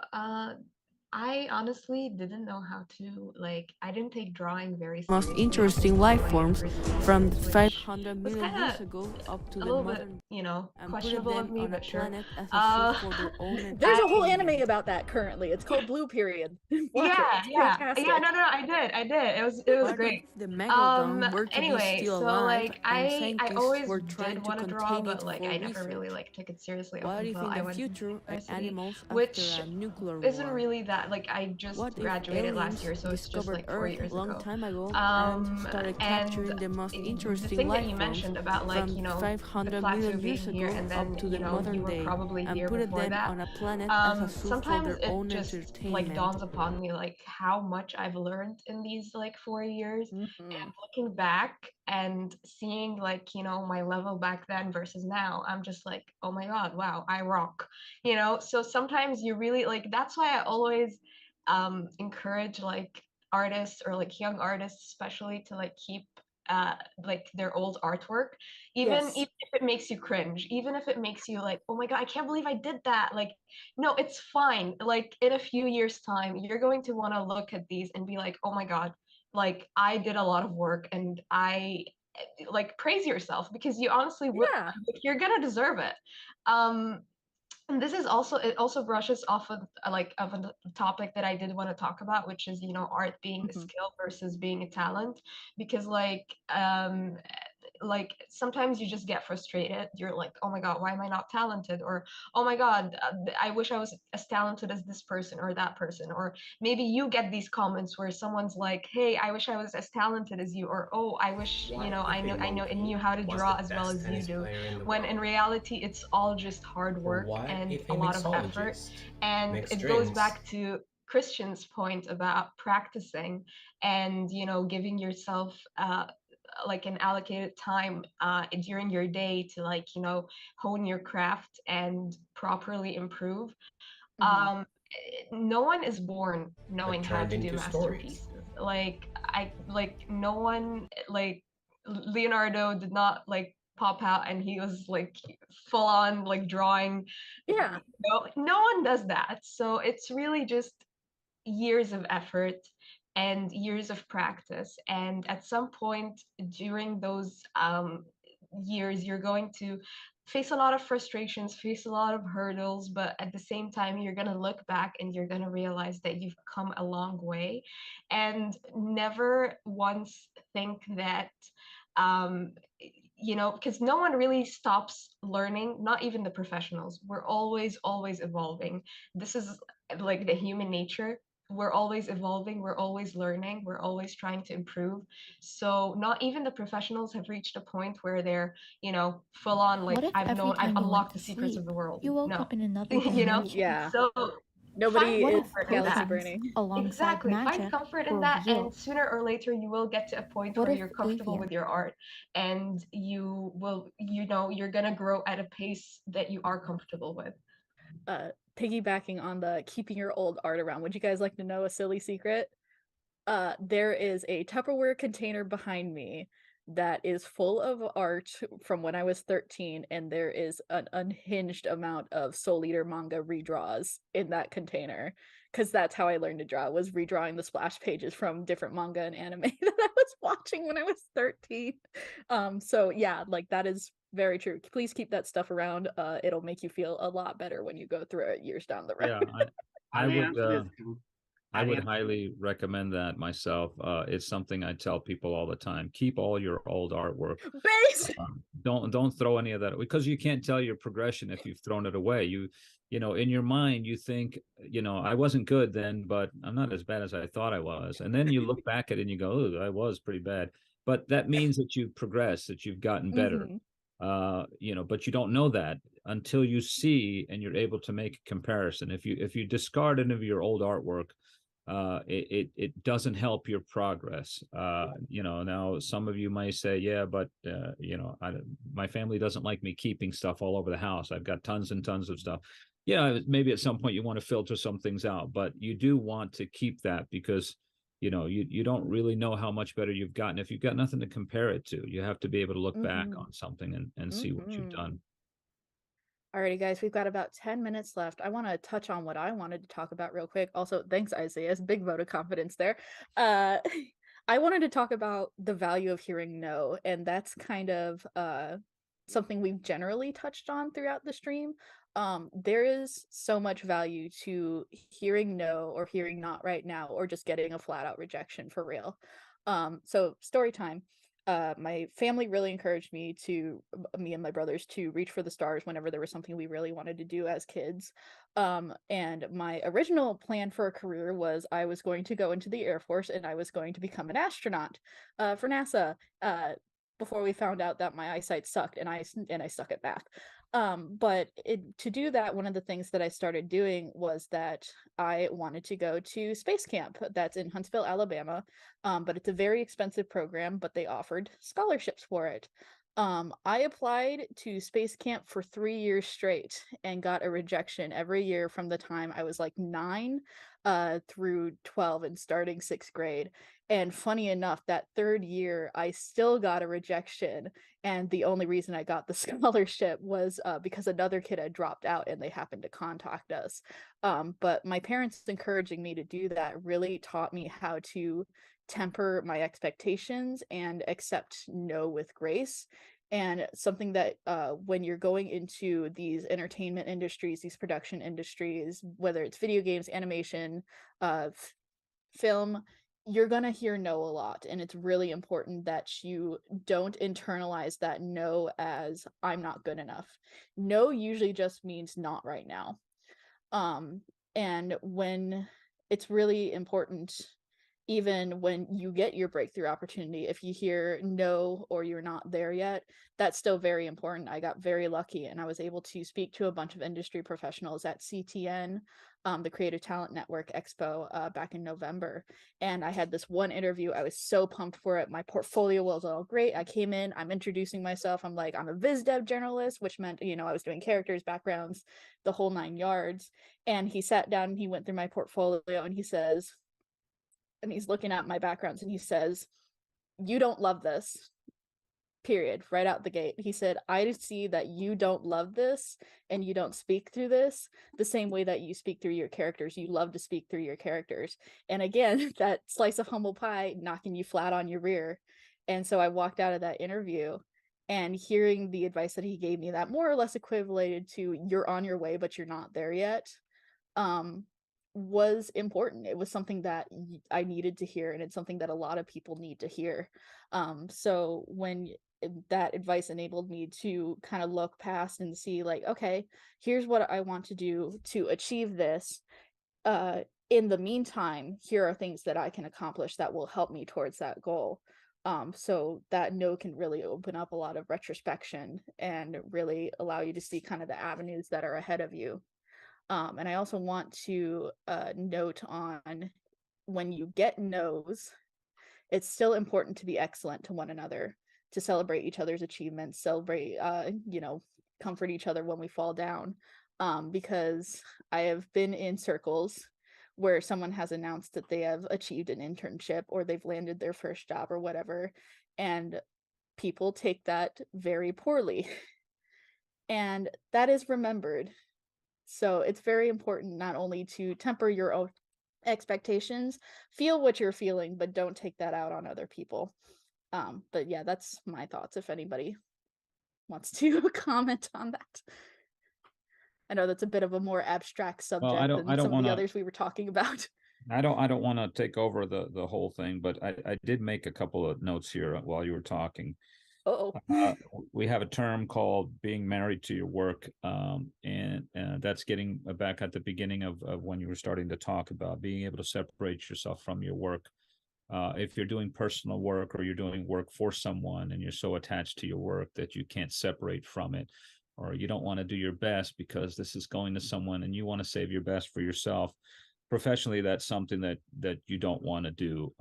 I honestly didn't know how to I didn't take drawing very Most seriously interesting until life my forms university from years, which 500 was million kind years of ago up to a the little bit, modern you know, and put questionable them of me, on a but sure. planet as a source for their own There's a whole entertainment. anime about that currently. It's called Blue Period. Watch it. Yeah, It's yeah, fantastic. yeah. No, I did. It was What great. if the megalodon were to be Anyway, still so alive and I scientists always were did trying to want to draw, contain but it for I never really research? took it seriously up What if until in I the went to future university, animals after which a nuclear isn't war? really that I just What if graduated last aliens year, so it's just discovered 4 Earth years long ago. time ago and started And capturing the most the interesting thing that life you forms mentioned about from the 500 plateau million being years here ago and up then to the you modern were day probably and here put before them that. on a planet as a source for Sometimes their it own just entertainment? dawns upon me how much I've learned in these 4 years. And looking back and seeing my level back then versus now, I'm just like, oh my god, wow, I rock. So sometimes you really that's why I always encourage artists or young artists especially to keep uh their old artwork, even Yes. if it makes you cringe, even if it makes you oh my god, I can't believe I did that. No, it's fine. In a few years time, you're going to want to look at these and be like, oh my god, I did a lot of work, and I praise yourself, because you honestly would. Yeah. You're gonna deserve it. And this is also, it also brushes off of of a topic that I did want to talk about, which is art being a skill versus being a talent, because sometimes you just get frustrated. You're like, oh my god, why am I not talented? Or oh my god, I wish I was as talented as this person or that person. Or maybe you get these comments where someone's like, hey, I wish I was as talented as you. Or oh, I wish I knew how to draw as well as you do. When in reality, it's all just hard work and a lot of effort. And it goes back to Christian's point about practicing and giving yourself an allocated time during your day to hone your craft and properly improve. No one is born knowing how to do masterpieces. No one Leonardo did not pop out and he was full on drawing. Yeah. No one does that. So it's really just years of effort and years of practice. And at some point during those years, you're going to face a lot of frustrations, face a lot of hurdles, but at the same time, you're going to look back and you're going to realize that you've come a long way. And never once think that because no one really stops learning, not even the professionals. We're always evolving. This is the human nature. We're always evolving, we're always learning, we're always trying to improve. So not even the professionals have reached a point where they're full on What if I've every time you went unlocked to the secrets of sleep, the world. you woke No. up in another you know dimension? Yeah. so Nobody What is if galaxy potions burning. alongside exactly, find magic comfort in were that, real? and sooner or later you will get to a point What where if you're comfortable with your art, and you will you're gonna grow at a pace that you are comfortable with. Piggybacking on the keeping your old art around, would you guys like to know a silly secret? There is a Tupperware container behind me that is full of art from when I was 13, and there is an unhinged amount of Soul Eater manga redraws in that container. because that's how I learned to draw, was redrawing the splash pages from different manga and anime that I was watching when I was 13. So yeah, like that is very true. Please keep that stuff around. It'll make you feel a lot better when you go through it years down the road. Yeah, I Adding would on to this, I would adding on to highly recommend that myself. It's something I tell people all the time. Keep all your old artwork. Base. Don't throw any of that, because you can't tell your progression if you've thrown it away. You know, in your mind you think, you know, I wasn't good then, but I'm not as bad as I thought I was. And then you look back at it and you go, oh, I was pretty bad. But that means that you've progressed, that you've gotten better. Mhm. You know, but you don't know that until you see and you're able to make a comparison. If you discard any of your old artwork, it doesn't help your progress. You know, now some of you might say, yeah, but you know, my family doesn't like me keeping stuff all over the house. I've got tons and tons of stuff. Yeah, maybe at some point you want to filter some things out, but you do want to keep that, because you know, you don't really know how much better you've gotten if you've got nothing to compare it to. You have to be able to look back on something and see what you've done. Alrighty, guys, we've got about 10 minutes left. I want to touch on what I wanted to talk about real quick. Also, thanks, Isaiah. Big vote of confidence there. I wanted to talk about the value of hearing no, and that's kind of something we've generally touched on throughout the stream. There is so much value to hearing no, or hearing not right now, or just getting a flat out rejection for real. So story time. My family really encouraged me and my brothers, to reach for the stars whenever there was something we really wanted to do as kids. And my original plan for a career was I was going to go into the Air Force and I was going to become an astronaut for NASA. Before we found out that my eyesight sucked and I suck at math. But to do that, one of the things that I started doing was that I wanted to go to space camp that's in Huntsville, Alabama. But it's a very expensive program, but they offered scholarships for it. I applied to space camp for 3 years straight and got a rejection every year from the time I was like 9 through 12 and starting 6th grade. And funny enough, that 3rd year, I still got a rejection. And the only reason I got the scholarship was because another kid had dropped out and they happened to contact us. But my parents encouraging me to do that really taught me how to temper my expectations and accept no with grace. And something that when you're going into these entertainment industries, these production industries, whether it's video games, animation, film, you're going to hear no a lot. And it's really important that you don't internalize that no as I'm not good enough. No usually just means not right now. And when it's really important, even when you get your breakthrough opportunity, if you hear no or you're not there yet, that's still very important. I got very lucky and I was able to speak to a bunch of industry professionals at CTN, the Creative Talent Network Expo, back in November. And I had this one interview. I was so pumped for it. My portfolio was all great. I came in, I'm introducing myself. I'm like, I'm a viz dev generalist, which meant, you know, I was doing characters, backgrounds, the whole 9 yards. And he sat down and he went through my portfolio and he says, and he's looking at my backgrounds and he says, you don't love this, period, right out the gate. He said, I see that you don't love this and you don't speak through this the same way that you speak through your characters. You love to speak through your characters. And again, that slice of humble pie knocking you flat on your rear. And so I walked out of that interview and hearing the advice that he gave me, that more or less equated to you're on your way, but you're not there yet, was important. It was something that I needed to hear, and it's something that a lot of people need to hear. So when that advice enabled me to kind of look past and see, like, okay, here's what I want to do to achieve this. In the meantime, here are things that I can accomplish that will help me towards that goal. So that no can really open up a lot of retrospection and really allow you to see kind of the avenues that are ahead of you. And I also want to note on, when you get no's, it's still important to be excellent to one another, to celebrate each other's achievements, celebrate, comfort each other when we fall down. Because I have been in circles where someone has announced that they have achieved an internship or they've landed their first job or whatever, and people take that very poorly. And that is remembered. So it's very important not only to temper your own expectations, feel what you're feeling, but don't take that out on other people. But yeah, that's my thoughts if anybody wants to comment on that. I know that's a bit of a more abstract Well, subject than I don't some of the want to. others we were talking about. I don't want to take over the whole thing, but I did make a couple of notes here while you were talking. Uh-oh. We have a term called being married to your work, and that's getting back at the beginning of when you were starting to talk about being able to separate yourself from your work. If you're doing personal work or you're doing work for someone and you're so attached to your work that you can't separate from it, or you don't want to do your best because this is going to someone and you want to save your best for yourself, professionally, that's something that you don't want to do,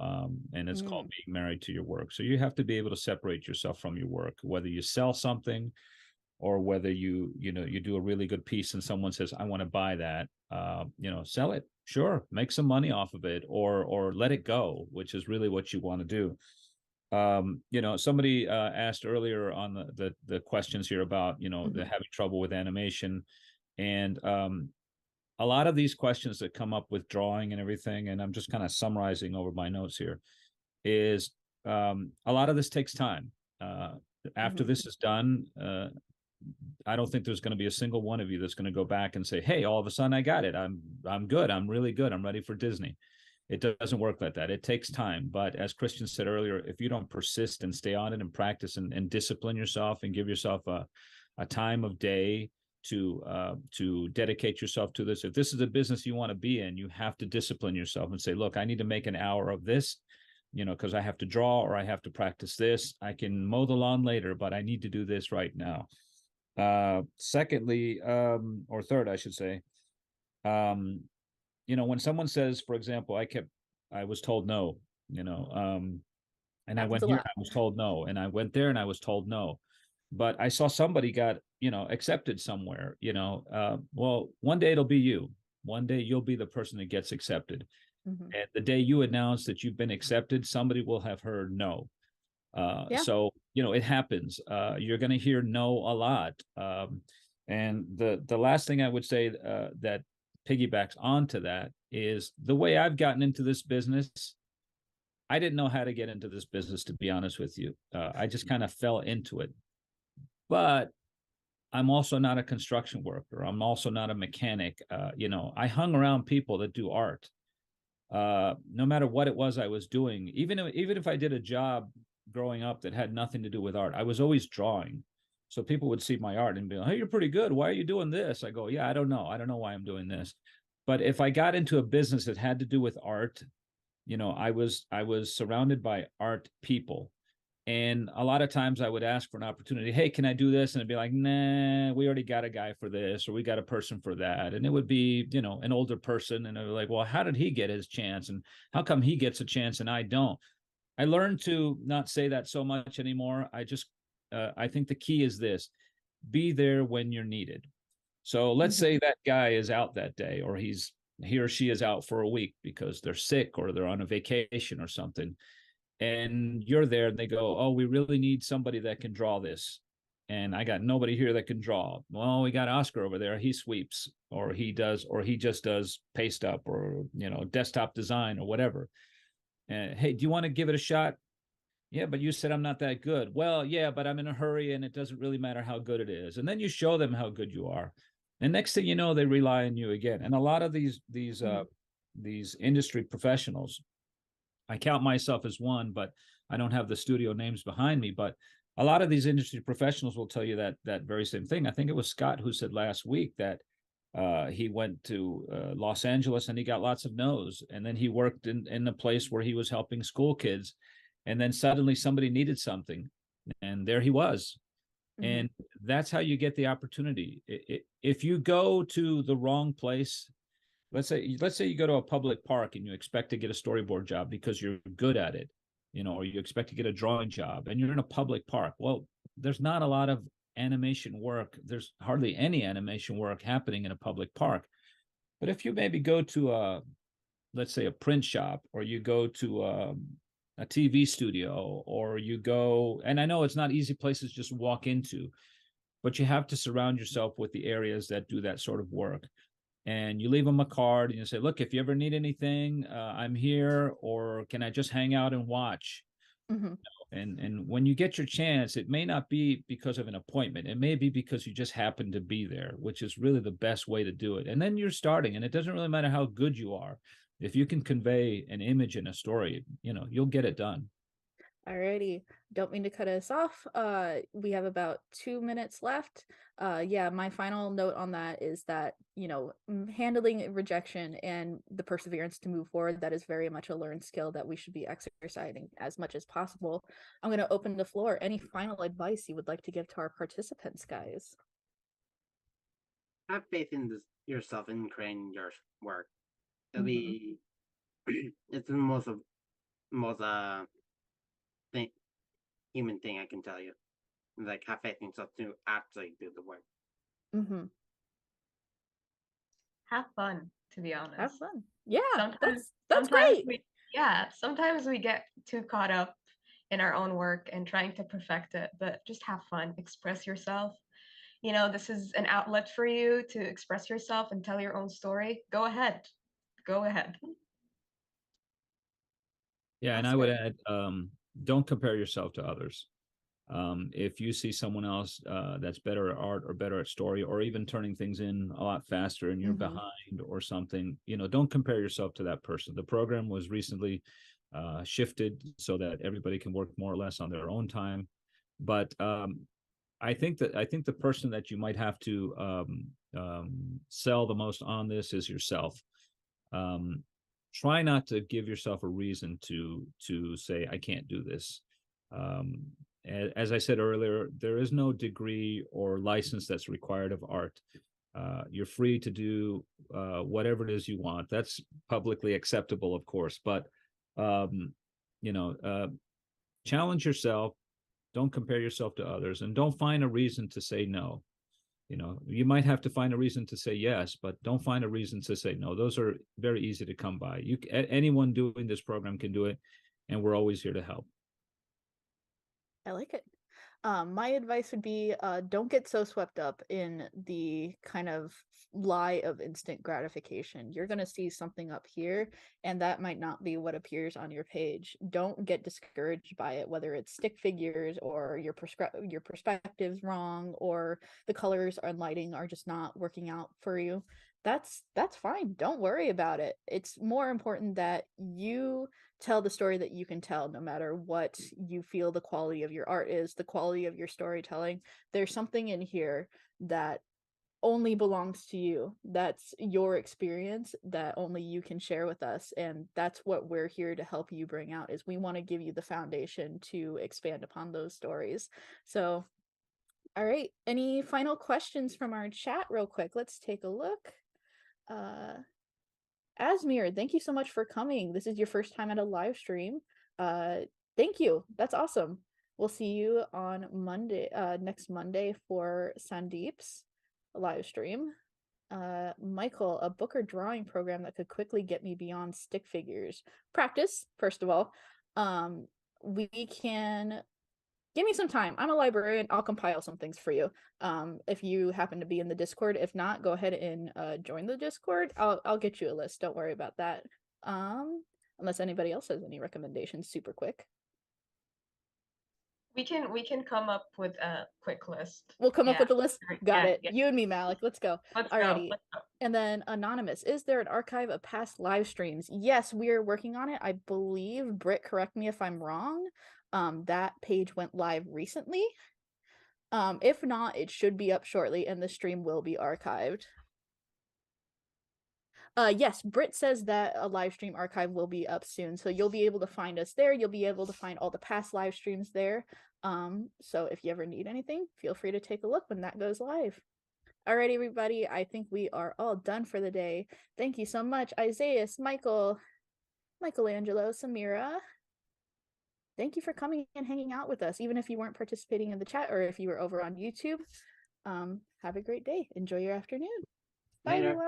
and it's called being married to your work. So you have to be able to separate yourself from your work, whether you sell something or whether you do a really good piece and someone says, I want to buy that, sell it, sure, make some money off of it, or let it go, which is really what you want to do. Somebody asked earlier on the questions here about the having trouble with animation, and a lot of these questions that come up with drawing and everything, and I'm just kind of summarizing over my notes here, is a lot of this takes time. After this is done, I don't think there's going to be a single one of you that's going to go back and say, hey, all of a sudden I got it. I'm good. I'm really good. I'm ready for Disney. It doesn't work like that. It takes time. But as Christian said earlier, if you don't persist and stay on it and practice and discipline yourself and give yourself a time of day to dedicate yourself to this. If this is a business you want to be in, you have to discipline yourself and say, look, I need to make an hour of this, because I have to draw or I have to practice this. I can mow the lawn later, but I need to do this right now. Secondly, or third, I should say, when someone says, for example, I was told no, and I went here, I was told no, and I went there and I was told no. But I saw somebody got, accepted somewhere, well, one day it'll be you. One day you'll be the person that gets accepted. And the day you announce that you've been accepted, somebody will have heard no. So, it happens. You're going to hear no a lot. And the last thing I would say that piggybacks onto that is the way I've gotten into this business. I didn't know how to get into this business, to be honest with you. I just kind of fell into it. But I'm also not a construction worker. I'm also not a mechanic. I hung around people that do art. No matter what it was I was doing, even if I did a job growing up that had nothing to do with art, I was always drawing. So people would see my art and be like, hey, you're pretty good. Why are you doing this? I go, yeah, I don't know. I don't know why I'm doing this. But if I got into a business that had to do with art, I was surrounded by art people. And a lot of times I would ask for an opportunity. Hey, can I do this? And it'd be like, nah, we already got a guy for this, or we got a person for that. And it would be, an older person. And it would be like, well, how did he get his chance? And how come he gets a chance and I don't? I learned to not say that so much anymore. I think the key is this: be there when you're needed. So let's say that guy is out that day, or he or she is out for a week because they're sick or they're on a vacation or something. And you're there and they go, oh, we really need somebody that can draw this. And I got nobody here that can draw. Well, we got Oscar over there. He sweeps, or he just does paste up, or, desktop design or whatever. Hey, do you want to give it a shot? Yeah, but you said I'm not that good. Well, yeah, but I'm in a hurry and it doesn't really matter how good it is. And then you show them how good you are. And next thing you know, they rely on you again. And a lot of these industry professionals, I count myself as one, but I don't have the studio names behind me. But a lot of these industry professionals will tell you that very same thing. I think it was Scott who said last week that he went to Los Angeles and he got lots of no's. And then he worked in a place where he was helping school kids. And then suddenly somebody needed something. And there he was. And that's how you get the opportunity. If you go to the wrong place, let's say you go to a public park and you expect to get a storyboard job because you're good at it, or you expect to get a drawing job, and you're in a public park. Well, there's not a lot of animation work. There's hardly any animation work happening in a public park. But if you maybe go to let's say a print shop, or you go to a TV studio, or you go, and I know it's not easy places just walk into, but you have to surround yourself with the areas that do that sort of work. And you leave them a card and you say, look, if you ever need anything, I'm here, or can I just hang out and watch? Mm-hmm. And when you get your chance, it may not be because of an appointment. It may be because you just happen to be there, which is really the best way to do it. And then you're starting, and it doesn't really matter how good you are. If you can convey an image in a story, you'll get it done. Alrighty, don't mean to cut us off. We have about 2 minutes left. Yeah, my final note on that is that, handling rejection and the perseverance to move forward, that is very much a learned skill that we should be exercising as much as possible. I'm going to open the floor. Any final advice you would like to give to our participants, guys? Have faith in yourself and creating your work. It'll be it's the most human thing I can tell you. Like, have faith in yourself to actually do the work. Mm-hmm. Have fun, to be honest. Have fun. Yeah, Sometimes that's great. Sometimes we get too caught up in our own work and trying to perfect it, but just have fun, express yourself. This is an outlet for you to express yourself and tell your own story. Go ahead. Yeah, and I would add, don't compare yourself to others. If you see someone else that's better at art or better at story, or even turning things in a lot faster and you're behind or something, don't compare yourself to that person. The program was recently shifted so that everybody can work more or less on their own time. But I think the person that you might have to sell the most on this is yourself. Try not to give yourself a reason to say, I can't do this. As I said earlier, there is no degree or license that's required of art. You're free to do whatever it is you want. That's publicly acceptable, of course, but challenge yourself. Don't compare yourself to others, and don't find a reason to say no. You might have to find a reason to say yes, but don't find a reason to say no. Those are very easy to come by. Anyone doing this program can do it, and we're always here to help. I like it. My advice would be, don't get so swept up in the kind of lie of instant gratification. You're going to see something up here, and that might not be what appears on your page. Don't get discouraged by it, whether it's stick figures or your perspective's wrong, or the colors and lighting are just not working out for you. That's fine. Don't worry about it. It's more important that you tell the story that you can tell, no matter what you feel the quality of your art is, the quality of your storytelling. There's something in here that only belongs to you. That's your experience that only you can share with us. And that's what we're here to help you bring out, is we want to give you the foundation to expand upon those stories. So, all right. Any final questions from our chat real quick? Let's take a look. Asmir, thank you so much for coming. This is your first time at a live stream. Thank you. That's awesome. We'll see you on Monday, next Monday, for Sandeep's live stream. Michael, a book or drawing program that could quickly get me beyond stick figures. Practice, first of all. We can... Give me some time. I'm a librarian. I'll compile some things for you. If you happen to be in the Discord. If not, go ahead and join the Discord. I'll get you a list. Don't worry about that. Unless anybody else has any recommendations, super quick. We can come up with a quick list. We'll come up with a list. Got it. Yeah. You and me, Malik. Let's go. Alrighty. Let's go. And then Anonymous, is there an archive of past live streams? Yes, we are working on it. I believe, Britt, correct me if I'm wrong. That page went live recently. If not, it should be up shortly, and the stream will be archived. Yes, Britt says that a live stream archive will be up soon, so you'll be able to find us there. You'll be able to find all the past live streams there. So if you ever need anything, feel free to take a look when that goes live. All right, everybody, I think we are all done for the day. Thank you so much, Isaiah, Michelangelo, Samira. Thank you for coming and hanging out with us, even if you weren't participating in the chat or if you were over on YouTube. Have a great day. Enjoy your afternoon. Bye, everyone.